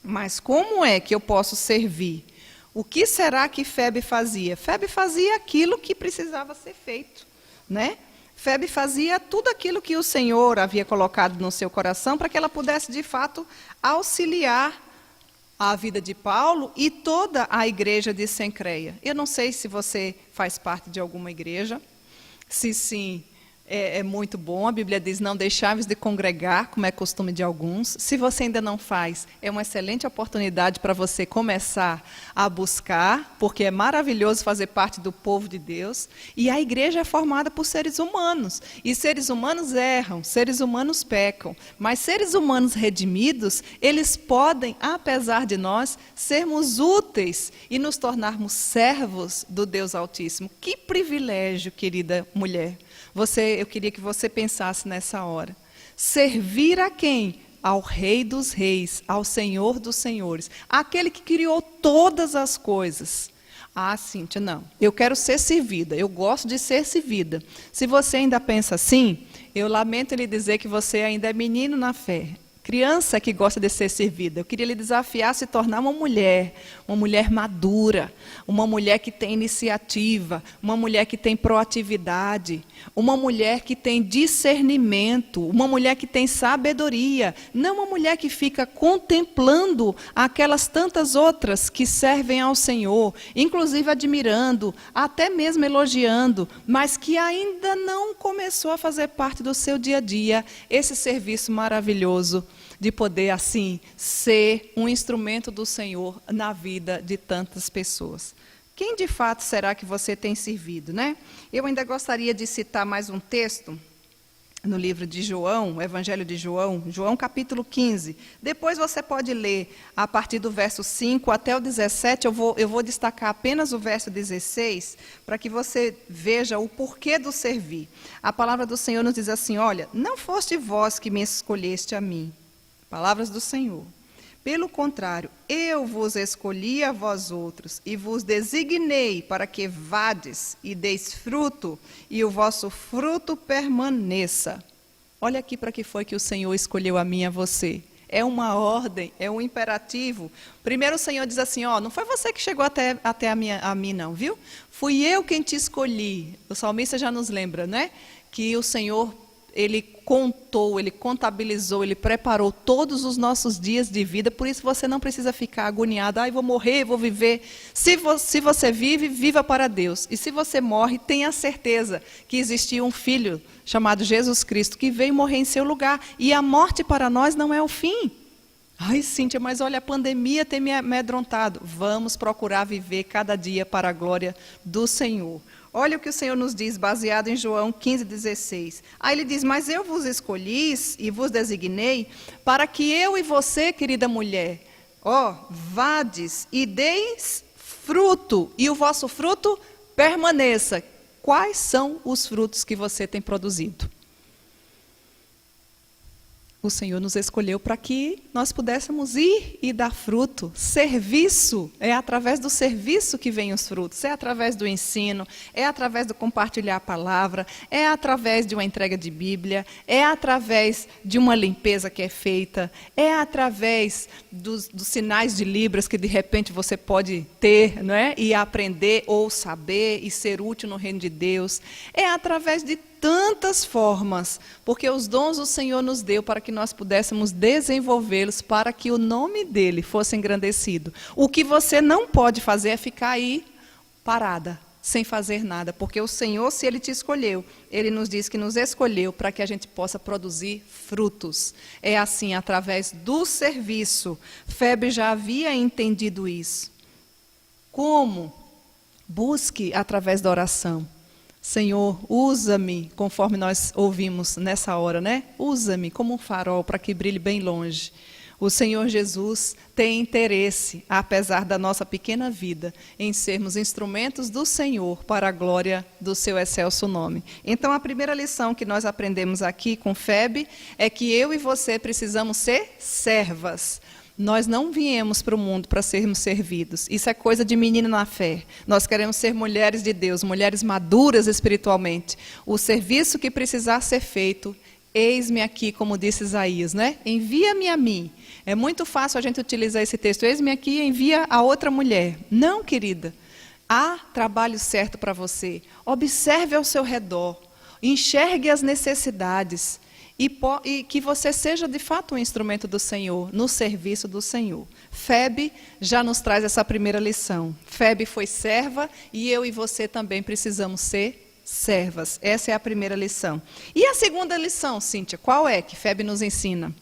mas como é que eu posso servir? O que será que Febe fazia? Febe fazia aquilo que precisava ser feito, né? Febe fazia tudo aquilo que o Senhor havia colocado no seu coração para que ela pudesse, de fato, auxiliar a vida de Paulo e toda a igreja de Cencreia. Eu não sei se você faz parte de alguma igreja, se sim, é muito bom. A Bíblia diz, não deixáveis de congregar, como é costume de alguns. Se você ainda não faz, é uma excelente oportunidade para você começar a buscar, porque é maravilhoso fazer parte do povo de Deus. E a igreja é formada por seres humanos. E seres humanos erram, seres humanos pecam. Mas seres humanos redimidos, eles podem, apesar de nós, sermos úteis e nos tornarmos servos do Deus Altíssimo. Que privilégio, querida mulher. Eu queria que você pensasse nessa hora. Servir a quem? Ao Rei dos Reis, ao Senhor dos Senhores, aquele que criou todas as coisas. Cíntia, não. Eu quero ser servida, eu gosto de ser servida. Se você ainda pensa assim, eu lamento lhe dizer que você ainda é menino na fé. Criança que gosta de ser servida. Eu queria lhe desafiar a se tornar uma mulher madura, uma mulher que tem iniciativa, uma mulher que tem proatividade, uma mulher que tem discernimento, uma mulher que tem sabedoria, não uma mulher que fica contemplando aquelas tantas outras que servem ao Senhor, inclusive admirando, até mesmo elogiando, mas que ainda não começou a fazer parte do seu dia a dia esse serviço maravilhoso de poder, assim, ser um instrumento do Senhor na vida de tantas pessoas. Quem, de fato, será que você tem servido, né? Eu ainda gostaria de citar mais um texto no livro de João, o Evangelho de João, João capítulo 15. Depois você pode ler a partir do verso 5 até o 17, eu vou destacar apenas o verso 16, para que você veja o porquê do servir. A palavra do Senhor nos diz assim, olha, não foste vós que me escolheste a mim, palavras do Senhor. Pelo contrário, eu vos escolhi a vós outros e vos designei para que vades e deis fruto e o vosso fruto permaneça. Olha aqui para que foi que o Senhor escolheu a mim e a você. É uma ordem, é um imperativo. Primeiro o Senhor diz assim, ó, não foi você que chegou até a mim não, viu? Fui eu quem te escolhi. O salmista já nos lembra, né? Que o Senhor, Ele contou, Ele contabilizou, Ele preparou todos os nossos dias de vida, por isso você não precisa ficar agoniado, vou morrer, vou viver. Se você vive, viva para Deus. E se você morre, tenha certeza que existia um Filho chamado Jesus Cristo, que veio morrer em seu lugar. E a morte para nós não é o fim. Ai, Cíntia, mas olha, a pandemia tem me amedrontado. Vamos procurar viver cada dia para a glória do Senhor. Olha o que o Senhor nos diz, baseado em João 15,16. Aí ele diz, mas eu vos escolhi e vos designei para que eu e você, querida mulher, vades e deis fruto, e o vosso fruto permaneça. Quais são os frutos que você tem produzido? O Senhor nos escolheu para que nós pudéssemos ir e dar fruto. Serviço, é através do serviço que vem os frutos, é através do ensino, é através do compartilhar a palavra, é através de uma entrega de Bíblia, é através de uma limpeza que é feita, é através dos sinais de Libras que de repente você pode ter, não é? E aprender ou saber e ser útil no reino de Deus, é através de tantas formas, porque os dons o Senhor nos deu para que nós pudéssemos desenvolvê-los para que o nome dele fosse engrandecido. O que você não pode fazer é ficar aí parada, sem fazer nada, porque o Senhor, se Ele te escolheu, Ele nos diz que nos escolheu para que a gente possa produzir frutos. É assim, através do serviço. Febe já havia entendido isso. Como? Busque através da oração. Senhor, usa-me, conforme nós ouvimos nessa hora, né? Usa-me como um farol para que brilhe bem longe. O Senhor Jesus tem interesse, apesar da nossa pequena vida, em sermos instrumentos do Senhor para a glória do seu excelso nome. Então, a primeira lição que nós aprendemos aqui com Febe é que eu e você precisamos ser servas. Nós não viemos para o mundo para sermos servidos. Isso é coisa de menina na fé. Nós queremos ser mulheres de Deus, mulheres maduras espiritualmente. O serviço que precisar ser feito, eis-me aqui, como disse Isaías, né? Envia-me a mim. É muito fácil a gente utilizar esse texto. Eis-me aqui, envia a outra mulher. Não, querida. Há trabalho certo para você. Observe ao seu redor. Enxergue as necessidades. E que você seja de fato um instrumento do Senhor, no serviço do Senhor. Febe já nos traz essa primeira lição. Febe foi serva e eu e você também precisamos ser servas. Essa é a primeira lição. E a segunda lição, Cíntia, qual é que Febe nos ensina?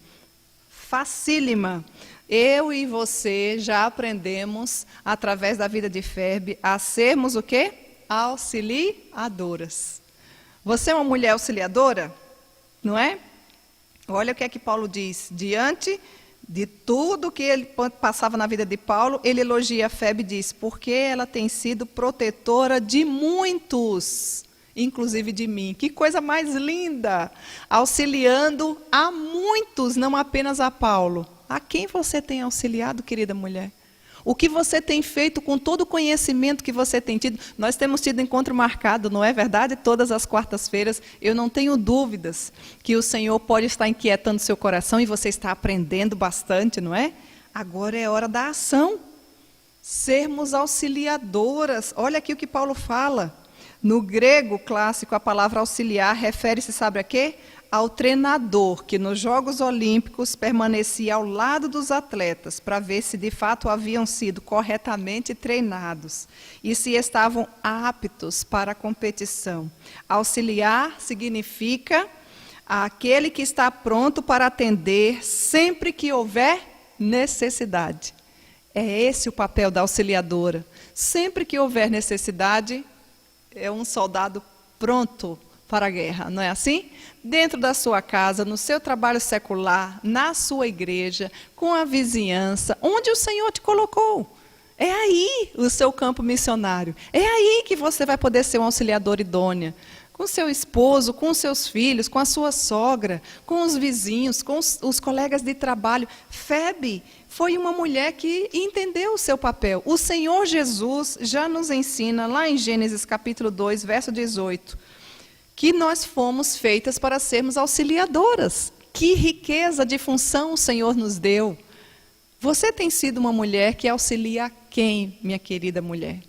Facílima. Eu e você já aprendemos, através da vida de Febe, a sermos o quê? Auxiliadoras. Você é uma mulher auxiliadora? Não é? Olha o que é que Paulo diz. Diante de tudo que ele passava na vida de Paulo, ele elogia a Febe e diz, porque ela tem sido protetora de muitos, inclusive de mim. Que coisa mais linda! Auxiliando a muitos, não apenas a Paulo. A quem você tem auxiliado, querida mulher? O que você tem feito com todo o conhecimento que você tem tido? Nós temos tido encontro marcado, não é verdade? Todas as quartas-feiras. Eu não tenho dúvidas que o Senhor pode estar inquietando seu coração e você está aprendendo bastante, não é? Agora é hora da ação. Sermos auxiliadoras. Olha aqui o que Paulo fala. No grego clássico, a palavra auxiliar refere-se, sabe a quê? Ao treinador que nos Jogos Olímpicos permanecia ao lado dos atletas para ver se de fato haviam sido corretamente treinados e se estavam aptos para a competição. Auxiliar significa aquele que está pronto para atender sempre que houver necessidade. É esse o papel da auxiliadora. Sempre que houver necessidade, é um soldado pronto para a guerra, não é assim? Dentro da sua casa, no seu trabalho secular, na sua igreja, com a vizinhança, onde o Senhor te colocou. É aí o seu campo missionário. É aí que você vai poder ser um auxiliador idônea. Com seu esposo, com seus filhos, com a sua sogra, com os vizinhos, com os colegas de trabalho. Febe foi uma mulher que entendeu o seu papel. O Senhor Jesus já nos ensina, lá em Gênesis capítulo 2, verso 18, que nós fomos feitas para sermos auxiliadoras. Que riqueza de função o Senhor nos deu. Você tem sido uma mulher que auxilia a quem, minha querida mulher?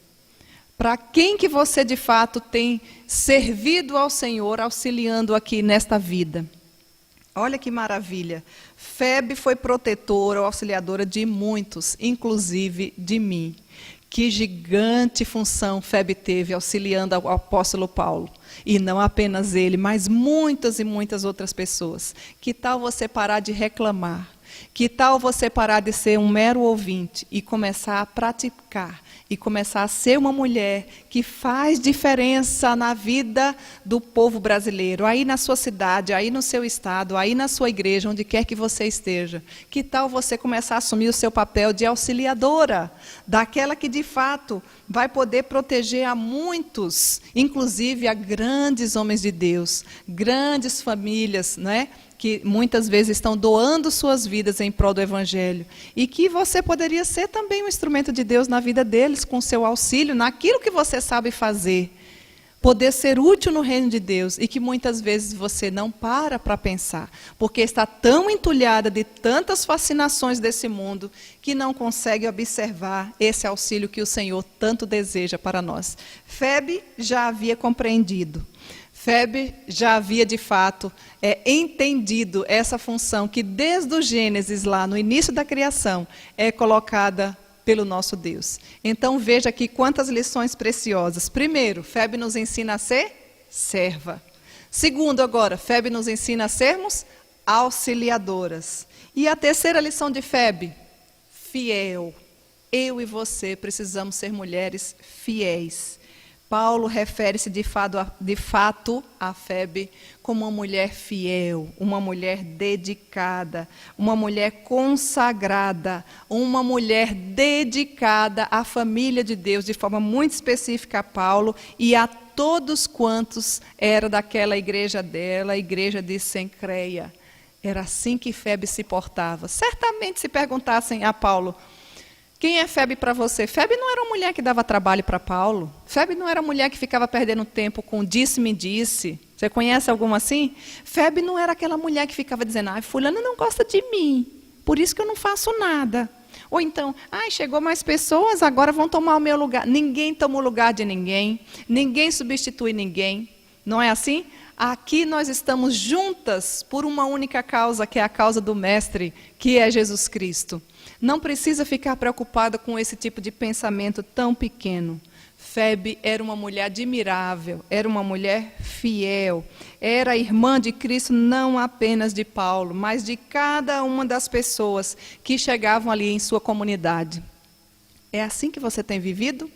Para quem que você de fato tem servido ao Senhor, auxiliando aqui nesta vida? Olha que maravilha. Febe foi protetora ou auxiliadora de muitos, inclusive de mim. Que gigante função Febe teve auxiliando ao apóstolo Paulo. E não apenas ele, mas muitas e muitas outras pessoas. Que tal você parar de reclamar? Que tal você parar de ser um mero ouvinte e começar a praticar? E começar a ser uma mulher que faz diferença na vida do povo brasileiro, aí na sua cidade, aí no seu estado, aí na sua igreja, onde quer que você esteja. Que tal você começar a assumir o seu papel de auxiliadora, daquela que de fato vai poder proteger a muitos, inclusive a grandes homens de Deus, grandes famílias, não é? Que muitas vezes estão doando suas vidas em prol do Evangelho. E que você poderia ser também um instrumento de Deus na vida deles, com seu auxílio, naquilo que você sabe fazer. Poder ser útil no reino de Deus. E que muitas vezes você não para pensar. Porque está tão entulhada de tantas fascinações desse mundo, que não consegue observar esse auxílio que o Senhor tanto deseja para nós. Febe já havia compreendido. Febe já havia, de fato, entendido essa função que, desde o Gênesis, lá no início da criação, é colocada pelo nosso Deus. Então, veja aqui quantas lições preciosas. Primeiro, Febe nos ensina a ser serva. Segundo, agora, Febe nos ensina a sermos auxiliadoras. E a terceira lição de Febe, fiel. Eu e você precisamos ser mulheres fiéis. Paulo refere-se de fato a Febe como uma mulher fiel, uma mulher dedicada, uma mulher consagrada, uma mulher dedicada à família de Deus, de forma muito específica a Paulo e a todos quantos era daquela igreja dela, a igreja de Cencreia. Era assim que Febe se portava. Certamente se perguntassem a Paulo, quem é Febe para você? Febe não era uma mulher que dava trabalho para Paulo. Febe não era uma mulher que ficava perdendo tempo com disse-me-disse. Você conhece alguma assim? Febe não era aquela mulher que ficava dizendo, fulano não gosta de mim, por isso que eu não faço nada. Ou então, chegou mais pessoas, agora vão tomar o meu lugar. Ninguém toma o lugar de ninguém, ninguém substitui ninguém. Não é assim? Aqui nós estamos juntas por uma única causa, que é a causa do Mestre, que é Jesus Cristo. Não precisa ficar preocupada com esse tipo de pensamento tão pequeno. Febe era uma mulher admirável, era uma mulher fiel, era irmã de Cristo, não apenas de Paulo, mas de cada uma das pessoas que chegavam ali em sua comunidade. É assim que você tem vivido?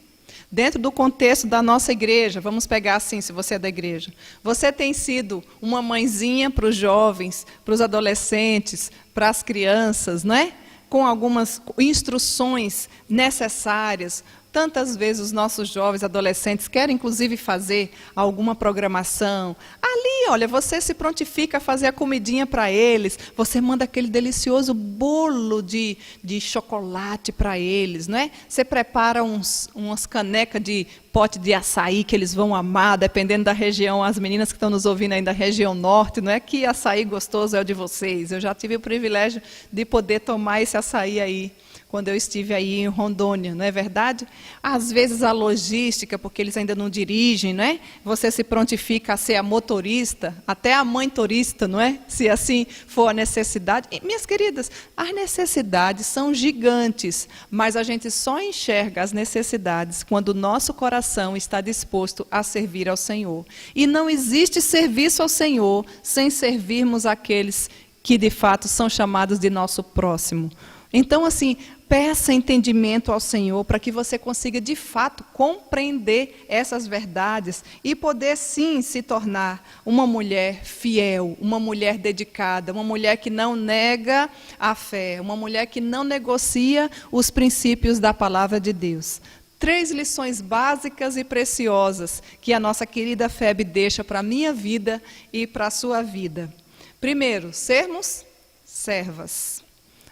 Dentro do contexto da nossa igreja, vamos pegar assim, se você é da igreja. Você tem sido uma mãezinha para os jovens, para os adolescentes, para as crianças, não é? Com algumas instruções necessárias, Tantas vezes os nossos jovens, adolescentes, querem inclusive fazer alguma programação. Ali, olha, você se prontifica a fazer a comidinha para eles, você manda aquele delicioso bolo de chocolate para eles, não é? Você prepara umas canecas de pote de açaí que eles vão amar, dependendo da região. As meninas que estão nos ouvindo aí da região norte, não é que açaí gostoso é o de vocês. Eu já tive o privilégio de poder tomar esse açaí aí, quando eu estive aí em Rondônia, não é verdade? Às vezes a logística, porque eles ainda não dirigem, não é? Você se prontifica a ser a motorista, até a mãe turista, não é? Se assim for a necessidade. E, minhas queridas, as necessidades são gigantes, mas a gente só enxerga as necessidades quando o nosso coração está disposto a servir ao Senhor. E não existe serviço ao Senhor sem servirmos aqueles que de fato são chamados de nosso próximo. Então, assim, peça entendimento ao Senhor para que você consiga, de fato, compreender essas verdades e poder, sim, se tornar uma mulher fiel, uma mulher dedicada, uma mulher que não nega a fé, uma mulher que não negocia os princípios da palavra de Deus. 3 lições básicas e preciosas que a nossa querida Febe deixa para a minha vida e para a sua vida. Primeiro, sermos servas.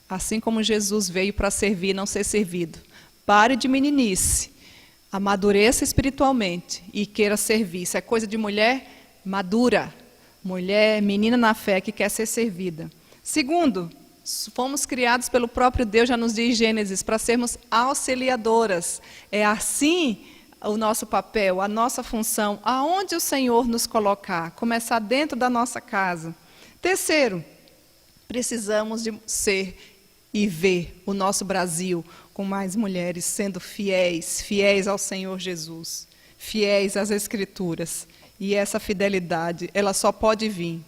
Assim como Jesus veio para servir e não ser servido. Pare de meninice, amadureça espiritualmente e queira servir. Isso é coisa de mulher madura, mulher, menina na fé que quer ser servida. Segundo, fomos criados pelo próprio Deus, já nos diz Gênesis, para sermos auxiliadoras. É assim o nosso papel, a nossa função, aonde o Senhor nos colocar, começar dentro da nossa casa. Terceiro, precisamos de ser e ver o nosso Brasil com mais mulheres sendo fiéis ao Senhor Jesus, fiéis às Escrituras. E essa fidelidade, ela só pode vir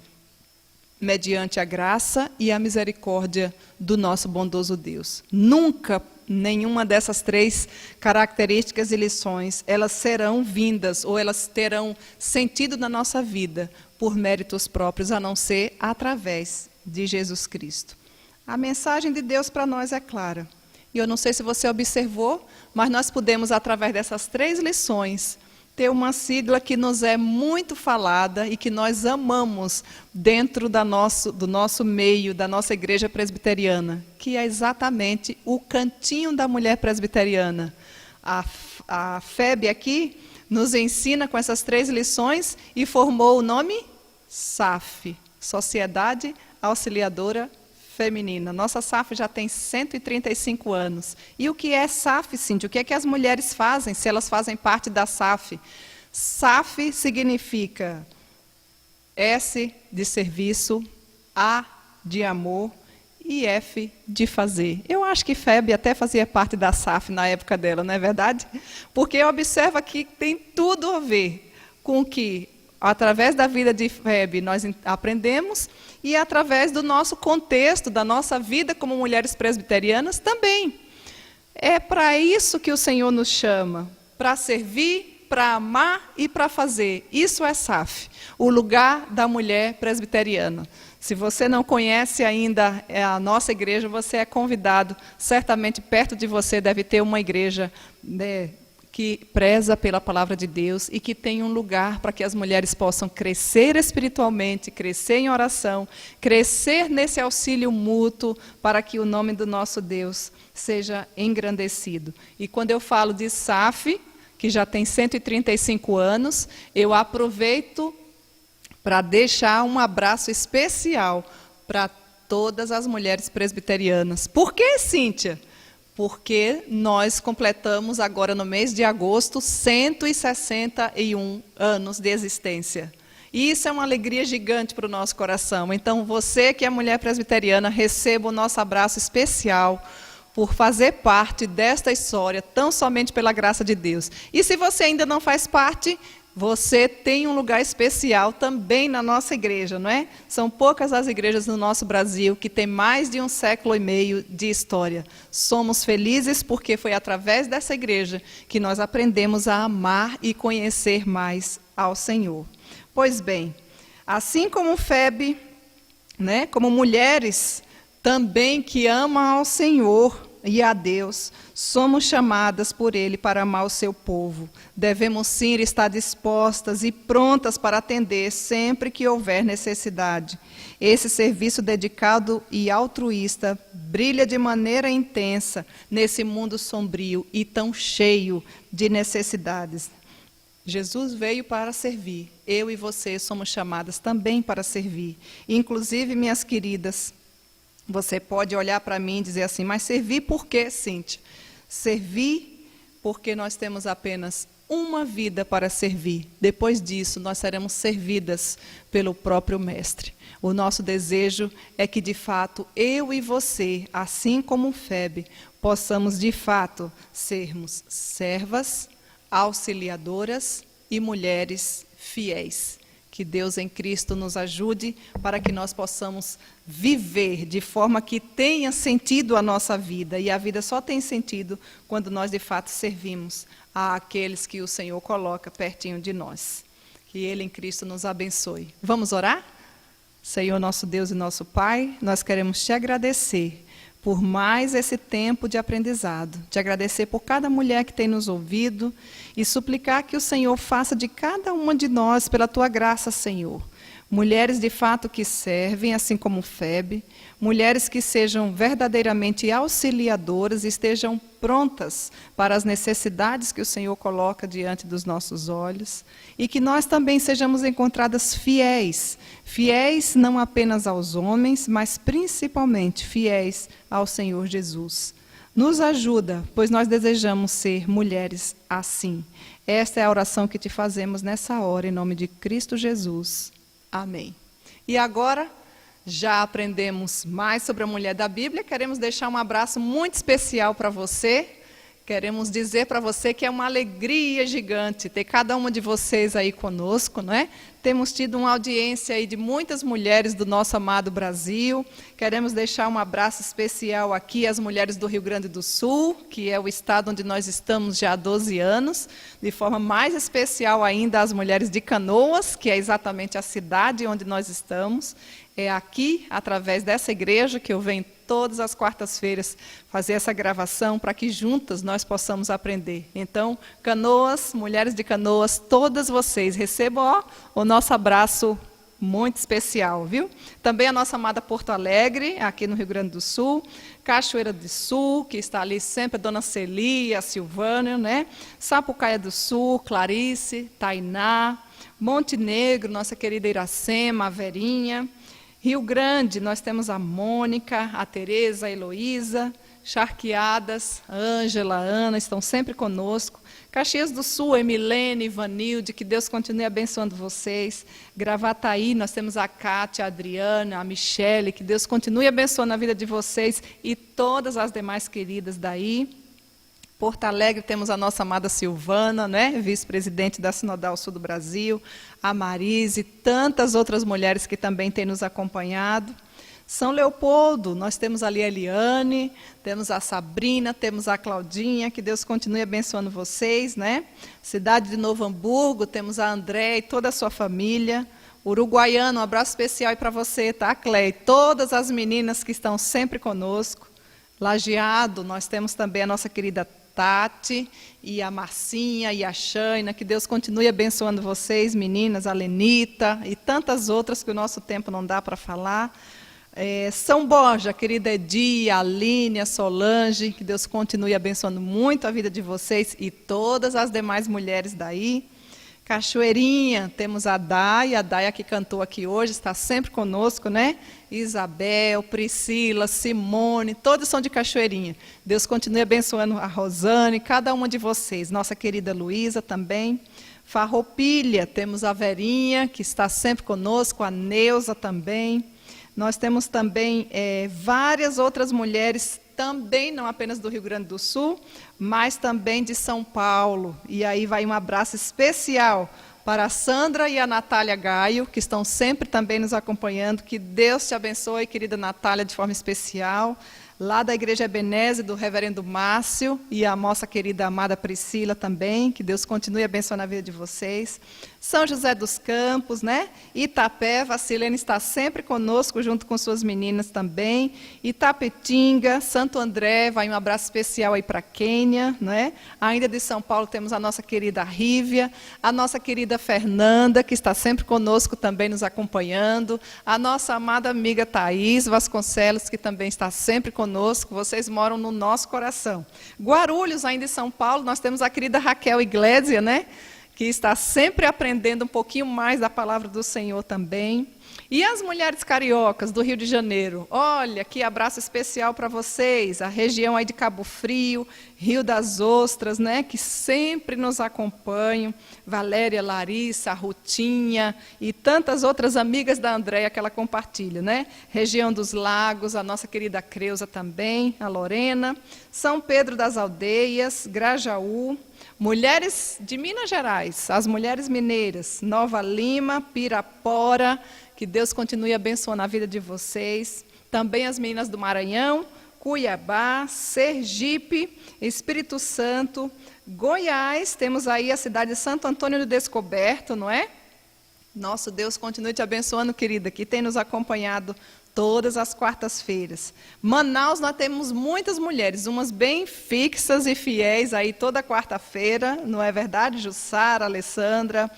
mediante a graça e a misericórdia do nosso bondoso Deus. Nunca nenhuma dessas 3 características e lições, elas serão vindas ou elas terão sentido na nossa vida por méritos próprios, a não ser através de Jesus Cristo. A mensagem de Deus para nós é clara. E eu não sei se você observou, mas nós podemos, através dessas 3 lições, ter uma sigla que nos é muito falada e que nós amamos dentro do nosso meio, da nossa igreja presbiteriana, que é exatamente o cantinho da mulher presbiteriana. A Febe aqui nos ensina com essas 3 lições e formou o nome SAF, Sociedade Auxiliadora Feminina. Nossa SAF já tem 135 anos. E o que é SAF, Cíntia? O que é que as mulheres fazem, se elas fazem parte da SAF? SAF significa S de serviço, A de amor e F de fazer. Eu acho que Febe até fazia parte da SAF na época dela, não é verdade? Porque observa que tem tudo a ver com o que, através da vida de Febe, nós aprendemos e através do nosso contexto, da nossa vida como mulheres presbiterianas também. É para isso que o Senhor nos chama, para servir, para amar e para fazer. Isso é SAF, o lugar da mulher presbiteriana. Se você não conhece ainda a nossa igreja, você é convidado. Certamente perto de você deve ter uma igreja, né, que preza pela palavra de Deus e que tem um lugar para que as mulheres possam crescer espiritualmente, crescer em oração, crescer nesse auxílio mútuo para que o nome do nosso Deus seja engrandecido. E quando eu falo de SAF, que já tem 135 anos, eu aproveito para deixar um abraço especial para todas as mulheres presbiterianas. Por que, Cíntia? Porque nós completamos agora no mês de agosto 161 anos de existência. E isso é uma alegria gigante para o nosso coração. Então, você que é mulher presbiteriana, receba o nosso abraço especial por fazer parte desta história, tão somente pela graça de Deus. E se você ainda não faz parte, você tem um lugar especial também na nossa igreja, não é? São poucas as igrejas no nosso Brasil que têm mais de 1,5 século de história. Somos felizes porque foi através dessa igreja que nós aprendemos a amar e conhecer mais ao Senhor. Pois bem, assim como Febe, né, como mulheres também que amam ao Senhor, e a Deus, somos chamadas por Ele para amar o seu povo. Devemos sim estar dispostas e prontas para atender sempre que houver necessidade. Esse serviço dedicado e altruísta brilha de maneira intensa nesse mundo sombrio e tão cheio de necessidades. Jesus veio para servir. Eu e você somos chamadas também para servir. Inclusive, minhas queridas, você pode olhar para mim e dizer assim, mas servir por quê, Cíntia? Servir porque nós temos apenas uma vida para servir. Depois disso, nós seremos servidas pelo próprio Mestre. O nosso desejo é que, de fato, eu e você, assim como Febe, possamos, de fato, sermos servas, auxiliadoras e mulheres fiéis. Que Deus em Cristo nos ajude para que nós possamos viver de forma que tenha sentido a nossa vida. E a vida só tem sentido quando nós, de fato, servimos àqueles que o Senhor coloca pertinho de nós. Que Ele em Cristo nos abençoe. Vamos orar? Senhor, nosso Deus e nosso Pai, nós queremos te agradecer por mais esse tempo de aprendizado, te agradecer por cada mulher que tem nos ouvido e suplicar que o Senhor faça de cada uma de nós, pela tua graça, Senhor, mulheres de fato que servem, assim como Febe, mulheres que sejam verdadeiramente auxiliadoras e estejam prontas para as necessidades que o Senhor coloca diante dos nossos olhos, e que nós também sejamos encontradas fiéis, fiéis não apenas aos homens, mas principalmente fiéis ao Senhor Jesus. Nos ajuda, pois nós desejamos ser mulheres assim. Esta é a oração que te fazemos nessa hora, em nome de Cristo Jesus. Amém. E agora, já aprendemos mais sobre a mulher da Bíblia, queremos deixar um abraço muito especial para você. Queremos dizer para você que é uma alegria gigante ter cada uma de vocês aí conosco, não é? Temos tido uma audiência aí de muitas mulheres do nosso amado Brasil. Queremos deixar um abraço especial aqui às mulheres do Rio Grande do Sul, que é o estado onde nós estamos já há 12 anos. De forma mais especial ainda às mulheres de Canoas, que é exatamente a cidade onde nós estamos. É aqui, através dessa igreja, que eu venho todas as quartas-feiras fazer essa gravação para que juntas nós possamos aprender. Então, Canoas, mulheres de Canoas, todas vocês recebam o nosso abraço muito especial, viu? Também a nossa amada Porto Alegre, aqui no Rio Grande do Sul, Cachoeira do Sul, que está ali sempre a Dona Celi, a Silvânia, né? Sapucaia do Sul, Clarice, Tainá, Montenegro, nossa querida Iracema, a Verinha. Rio Grande, nós temos a Mônica, a Tereza, a Heloísa, Charqueadas, a Ângela, a Ana, estão sempre conosco. Caxias do Sul, Emilene, Ivanilde, que Deus continue abençoando vocês. Gravataí, nós temos a Cátia, a Adriana, a Michele, que Deus continue abençoando a vida de vocês e todas as demais queridas daí. Porto Alegre, temos a nossa amada Silvana, né, vice-presidente da Sinodal Sul do Brasil, a Marise, tantas outras mulheres que também têm nos acompanhado. São Leopoldo, nós temos ali a Eliane, temos a Sabrina, temos a Claudinha, que Deus continue abençoando vocês, né? Cidade de Novo Hamburgo, temos a André e toda a sua família. Uruguaiano, um abraço especial para você, tá, Clei? Todas as meninas que estão sempre conosco. Lajeado, nós temos também a nossa querida Tati, e a Marcinha, e a Shaina, que Deus continue abençoando vocês, meninas, a Lenita, e tantas outras que o nosso tempo não dá para falar. São Borja, a querida Edi, a Aline, a Solange, que Deus continue abençoando muito a vida de vocês, e todas as demais mulheres daí. Cachoeirinha, temos a Daia que cantou aqui hoje, está sempre conosco, né? Isabel, Priscila, Simone, todos são de Cachoeirinha. Deus continue abençoando a Rosane, cada uma de vocês. Nossa querida Luísa também. Farroupilha, temos a Verinha, que está sempre conosco, a Neuza também. Nós temos também várias outras mulheres, também não apenas do Rio Grande do Sul, mas também de São Paulo. E aí vai um abraço especial para a Sandra e a Natália Gaio, que estão sempre também nos acompanhando. Que Deus te abençoe, querida Natália, de forma especial. Lá da Igreja Ebenezer, do reverendo Márcio, e a nossa querida amada Priscila também. Que Deus continue abençoando a vida de vocês. São José dos Campos, né? Itapeva, a Silene está sempre conosco, junto com suas meninas também. Itapetinga, Santo André, vai um abraço especial aí para Quênia, né? Ainda de São Paulo temos a nossa querida Rívia, a nossa querida Fernanda, que está sempre conosco também nos acompanhando, a nossa amada amiga Thaís Vasconcelos, que também está sempre conosco, vocês moram no nosso coração. Guarulhos, ainda em São Paulo, nós temos a querida Raquel Iglesia, né? Que está sempre aprendendo um pouquinho mais da palavra do Senhor também. E as mulheres cariocas do Rio de Janeiro, olha, que abraço especial para vocês, a região aí de Cabo Frio, Rio das Ostras, né, que sempre nos acompanham, Valéria, Larissa, Rutinha e tantas outras amigas da Andréia que ela compartilha, né? Região dos Lagos, a nossa querida Creuza também, a Lorena, São Pedro das Aldeias, Grajaú, mulheres de Minas Gerais, as mulheres mineiras, Nova Lima, Pirapora, que Deus continue abençoando a vida de vocês. Também as meninas do Maranhão, Cuiabá, Sergipe, Espírito Santo, Goiás, temos aí a cidade de Santo Antônio do Descoberto, não é? Nosso Deus continue te abençoando, querida, que tem nos acompanhado todas as quartas-feiras. Manaus, nós temos muitas mulheres, umas bem fixas e fiéis aí toda quarta-feira, não é verdade? Jussara, Alessandra.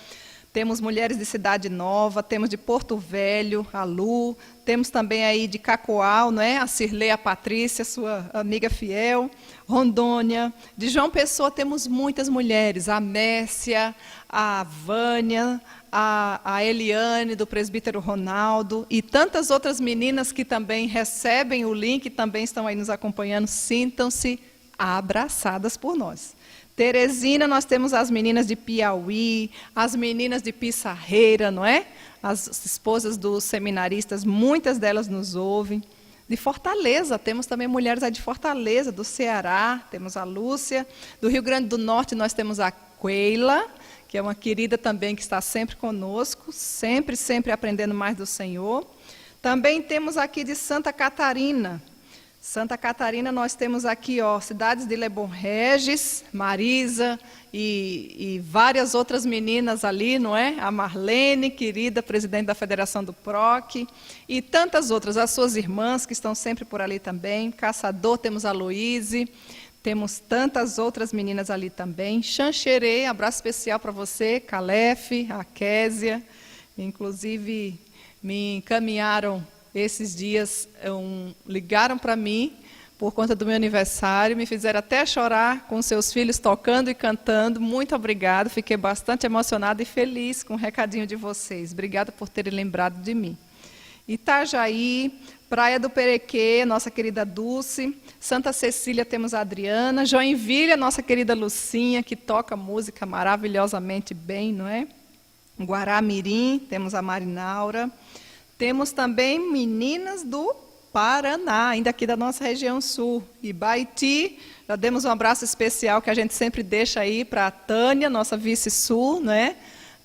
Temos mulheres de Cidade Nova, temos de Porto Velho, a Lu, temos também aí de Cacoal, não é? A Cirlei, a Patrícia, sua amiga fiel, Rondônia. De João Pessoa temos muitas mulheres, a Mércia, a Vânia, a Eliane, do presbítero Ronaldo, e tantas outras meninas que também recebem o link, também estão aí nos acompanhando, sintam-se abraçadas por nós. Teresina, nós temos as meninas de Piauí, as meninas de Pissarreira, não é? As esposas dos seminaristas, muitas delas nos ouvem. De Fortaleza, temos também mulheres aí de Fortaleza, do Ceará, temos a Lúcia. Do Rio Grande do Norte, nós temos a Queila, que é uma querida também que está sempre conosco, sempre, sempre aprendendo mais do Senhor. Também temos aqui de Santa Catarina. Santa Catarina, nós temos aqui, ó, cidades de Lebon Regis, Marisa e várias outras meninas ali, não é? A Marlene, querida, presidente da Federação do PROC, e tantas outras, as suas irmãs que estão sempre por ali também. Caçador, temos a Luíse, temos tantas outras meninas ali também. Xanxerê, abraço especial para você, Calef, a Késia, inclusive me encaminharam esses dias, ligaram para mim por conta do meu aniversário, me fizeram até chorar com seus filhos tocando e cantando. Muito obrigada, fiquei bastante emocionada e feliz com o recadinho de vocês. Obrigada por terem lembrado de mim. Itajaí, Praia do Perequê, nossa querida Dulce. Santa Cecília, temos a Adriana. Joinville, nossa querida Lucinha, que toca música maravilhosamente bem, não é? Guaramirim, temos a Marinaura. Temos também meninas do Paraná, ainda aqui da nossa região sul. E Baiti, já demos um abraço especial que a gente sempre deixa aí para a Tânia, nossa vice-sul, né?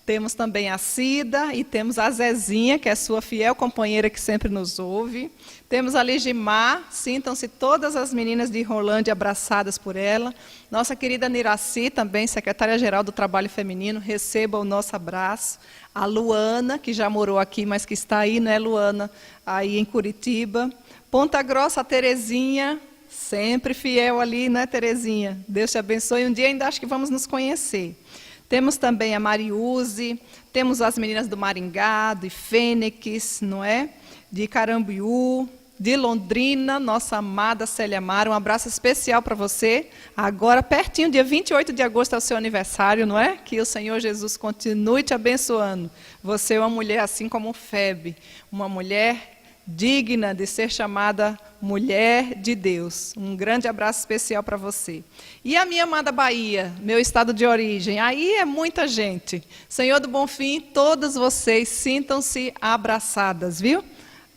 Temos também a Cida e temos a Zezinha, que é sua fiel companheira que sempre nos ouve. Temos a Ligimar, sintam-se todas as meninas de Rolândia abraçadas por ela. Nossa querida Niraci, também secretária-geral do Trabalho Feminino, receba o nosso abraço. A Luana, que já morou aqui, mas que está aí, né, Luana, aí em Curitiba. Ponta Grossa, a Terezinha, sempre fiel ali, né, Terezinha? Deus te abençoe. Um dia ainda acho que vamos nos conhecer. Temos também a Mariuse, temos as meninas do Maringá, de Fênix, não é? De Carambiú, de Londrina, nossa amada Célia Mara, um abraço especial para você. Agora, pertinho, dia 28 de agosto é o seu aniversário, não é? Que o Senhor Jesus continue te abençoando. Você é uma mulher assim como Febe, uma mulher digna de ser chamada mulher de Deus. Um grande abraço especial para você. E a minha amada Bahia, meu estado de origem, aí é muita gente. Senhor do Bonfim, todas vocês sintam-se abraçadas, viu?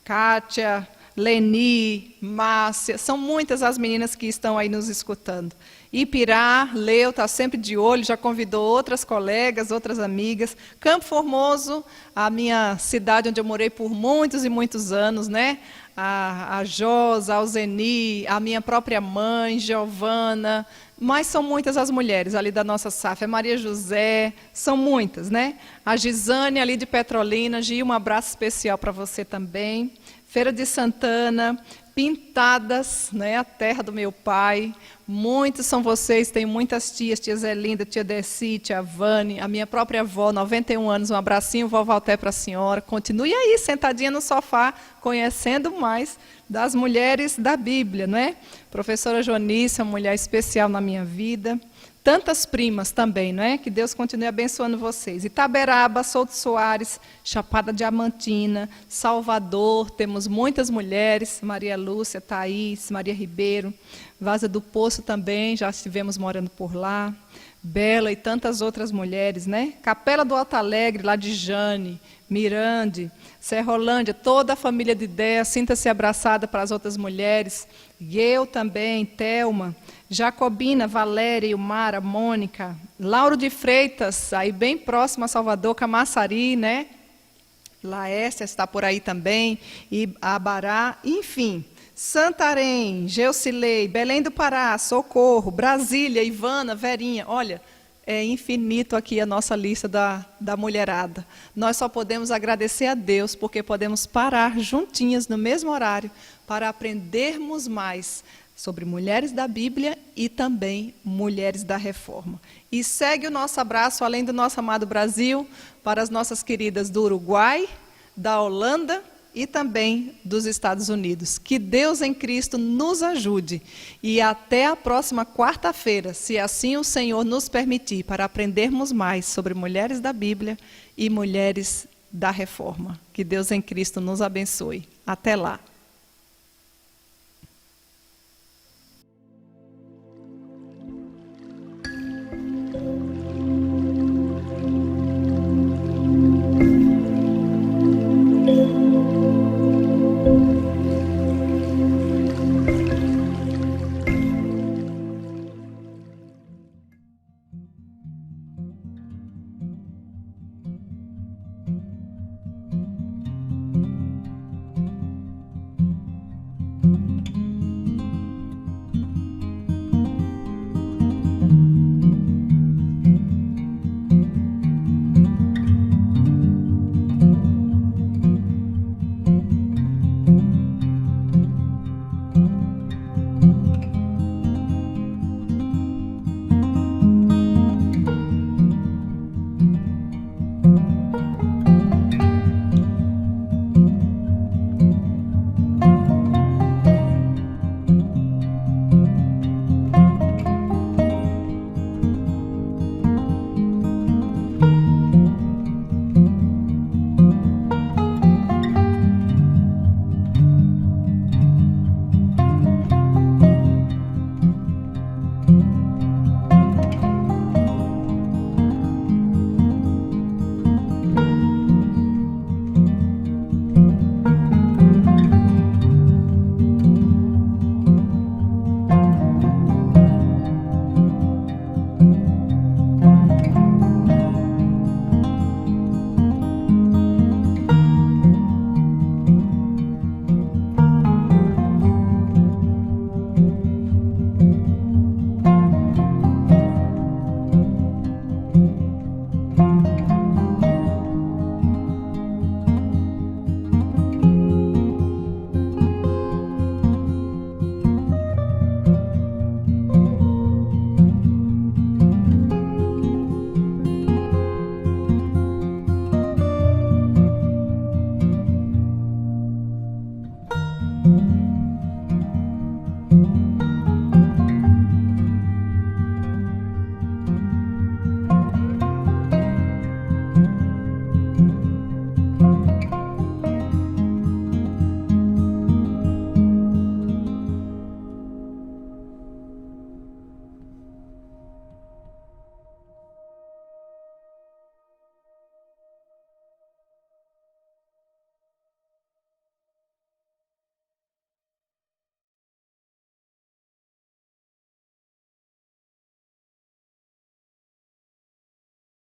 Kátia, Leni, Márcia, são muitas as meninas que estão aí nos escutando. Ipirá, Leu está sempre de olho, já convidou outras colegas, outras amigas. Campo Formoso, a minha cidade onde eu morei por muitos e muitos anos, né? A Josa, a Alzeni, a minha própria mãe, Giovana, mas são muitas as mulheres ali da nossa SAF, a Maria José, são muitas, né? A Gisane ali de Petrolina, Gi, um abraço especial para você também. Feira de Santana, Pintadas, né, a terra do meu pai. Muitos são vocês, tem muitas tias, tia Zelinda, tia Desi, tia Vane, a minha própria avó, 91 anos, um abracinho, vó Valté para a senhora. Continue aí, sentadinha no sofá, conhecendo mais das mulheres da Bíblia, né? Professora Jonice, uma mulher especial na minha vida. Tantas primas também, não é? Que Deus continue abençoando vocês. Itaberaba, Souto Soares, Chapada Diamantina, Salvador, temos muitas mulheres, Maria Lúcia, Thaís, Maria Ribeiro, Vaza do Poço também, já estivemos morando por lá, Bela e tantas outras mulheres, né? Capela do Alto Alegre, lá de Jane, Mirande, Serrolândia, toda a família de Déa, sinta-se abraçada para as outras mulheres, eu também, Thelma, Jacobina, Valéria, Ilmara, Mônica, Lauro de Freitas, aí bem próximo a Salvador, Camaçari, né? Laércia está por aí também, e Abará, enfim, Santarém, Geucilei, Belém do Pará, Socorro, Brasília, Ivana, Verinha, olha, é infinito aqui a nossa lista da mulherada. Nós só podemos agradecer a Deus, porque podemos parar juntinhas no mesmo horário, para aprendermos mais sobre mulheres da Bíblia e também mulheres da Reforma. E segue o nosso abraço, além do nosso amado Brasil, para as nossas queridas do Uruguai, da Holanda e também dos Estados Unidos. Que Deus em Cristo nos ajude. E até a próxima quarta-feira, se assim o Senhor nos permitir, para aprendermos mais sobre mulheres da Bíblia e mulheres da Reforma. Que Deus em Cristo nos abençoe. Até lá.